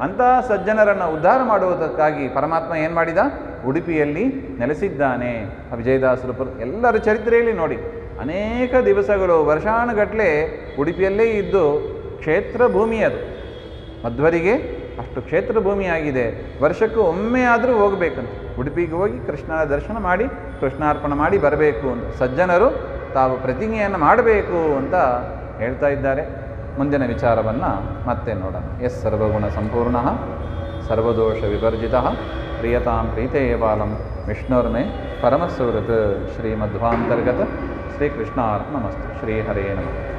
ಅಂತಹ ಸಜ್ಜನರನ್ನು ಉದ್ಧಾರ ಮಾಡುವುದಕ್ಕಾಗಿ ಪರಮಾತ್ಮ ಏನು ಮಾಡಿದ? ಉಡುಪಿಯಲ್ಲಿ ನೆಲೆಸಿದ್ದಾನೆ. ವಿಜಯದಾಸರು ಎಲ್ಲರ ಚರಿತ್ರೆಯಲ್ಲಿ ನೋಡಿ, ಅನೇಕ ದಿವಸಗಳು ವರ್ಷಾನುಗಟ್ಟಲೆ ಉಡುಪಿಯಲ್ಲೇ ಇದ್ದು ಕ್ಷೇತ್ರ ಭೂಮಿ ಅದು. ಮಧ್ವರಿಗೆ ಅಷ್ಟು ಕ್ಷೇತ್ರ ಭೂಮಿಯಾಗಿದೆ. ವರ್ಷಕ್ಕೂ ಒಮ್ಮೆ ಆದರೂ ಹೋಗಬೇಕಂತ, ಉಡುಪಿಗೆ ಹೋಗಿ ಕೃಷ್ಣನ ದರ್ಶನ ಮಾಡಿ ಕೃಷ್ಣಾರ್ಪಣ ಮಾಡಿ ಬರಬೇಕು ಅಂತ ಸಜ್ಜನರು ತಾವು ಪ್ರತಿಜ್ಞೆಯನ್ನು ಮಾಡಬೇಕು ಅಂತ ಹೇಳ್ತಾ ಇದ್ದಾರೆ. ಮುಂದಿನ ವಿಚಾರವನ್ನು ಮತ್ತೆ ನೋಡೋಣ. ಎಸ್ ಸರ್ವಗುಣ ಸಂಪೂರ್ಣ ಸರ್ವದೋಷ ವಿವರ್ಜಿತ ಪ್ರಿಯತಾಂ ಪ್ರೀತೇಯ ಬಾಲಂ ವಿಷ್ಣುರ್ಮೇ ಪರಮಸುಹೃತ್ ಶ್ರೀಮಧ್ವಾಂತರ್ಗತ ಶ್ರೀಕೃಷ್ಣಾರ್ಪಣಮಸ್ತು. ಶ್ರೀಹರೇ ನಮಃ.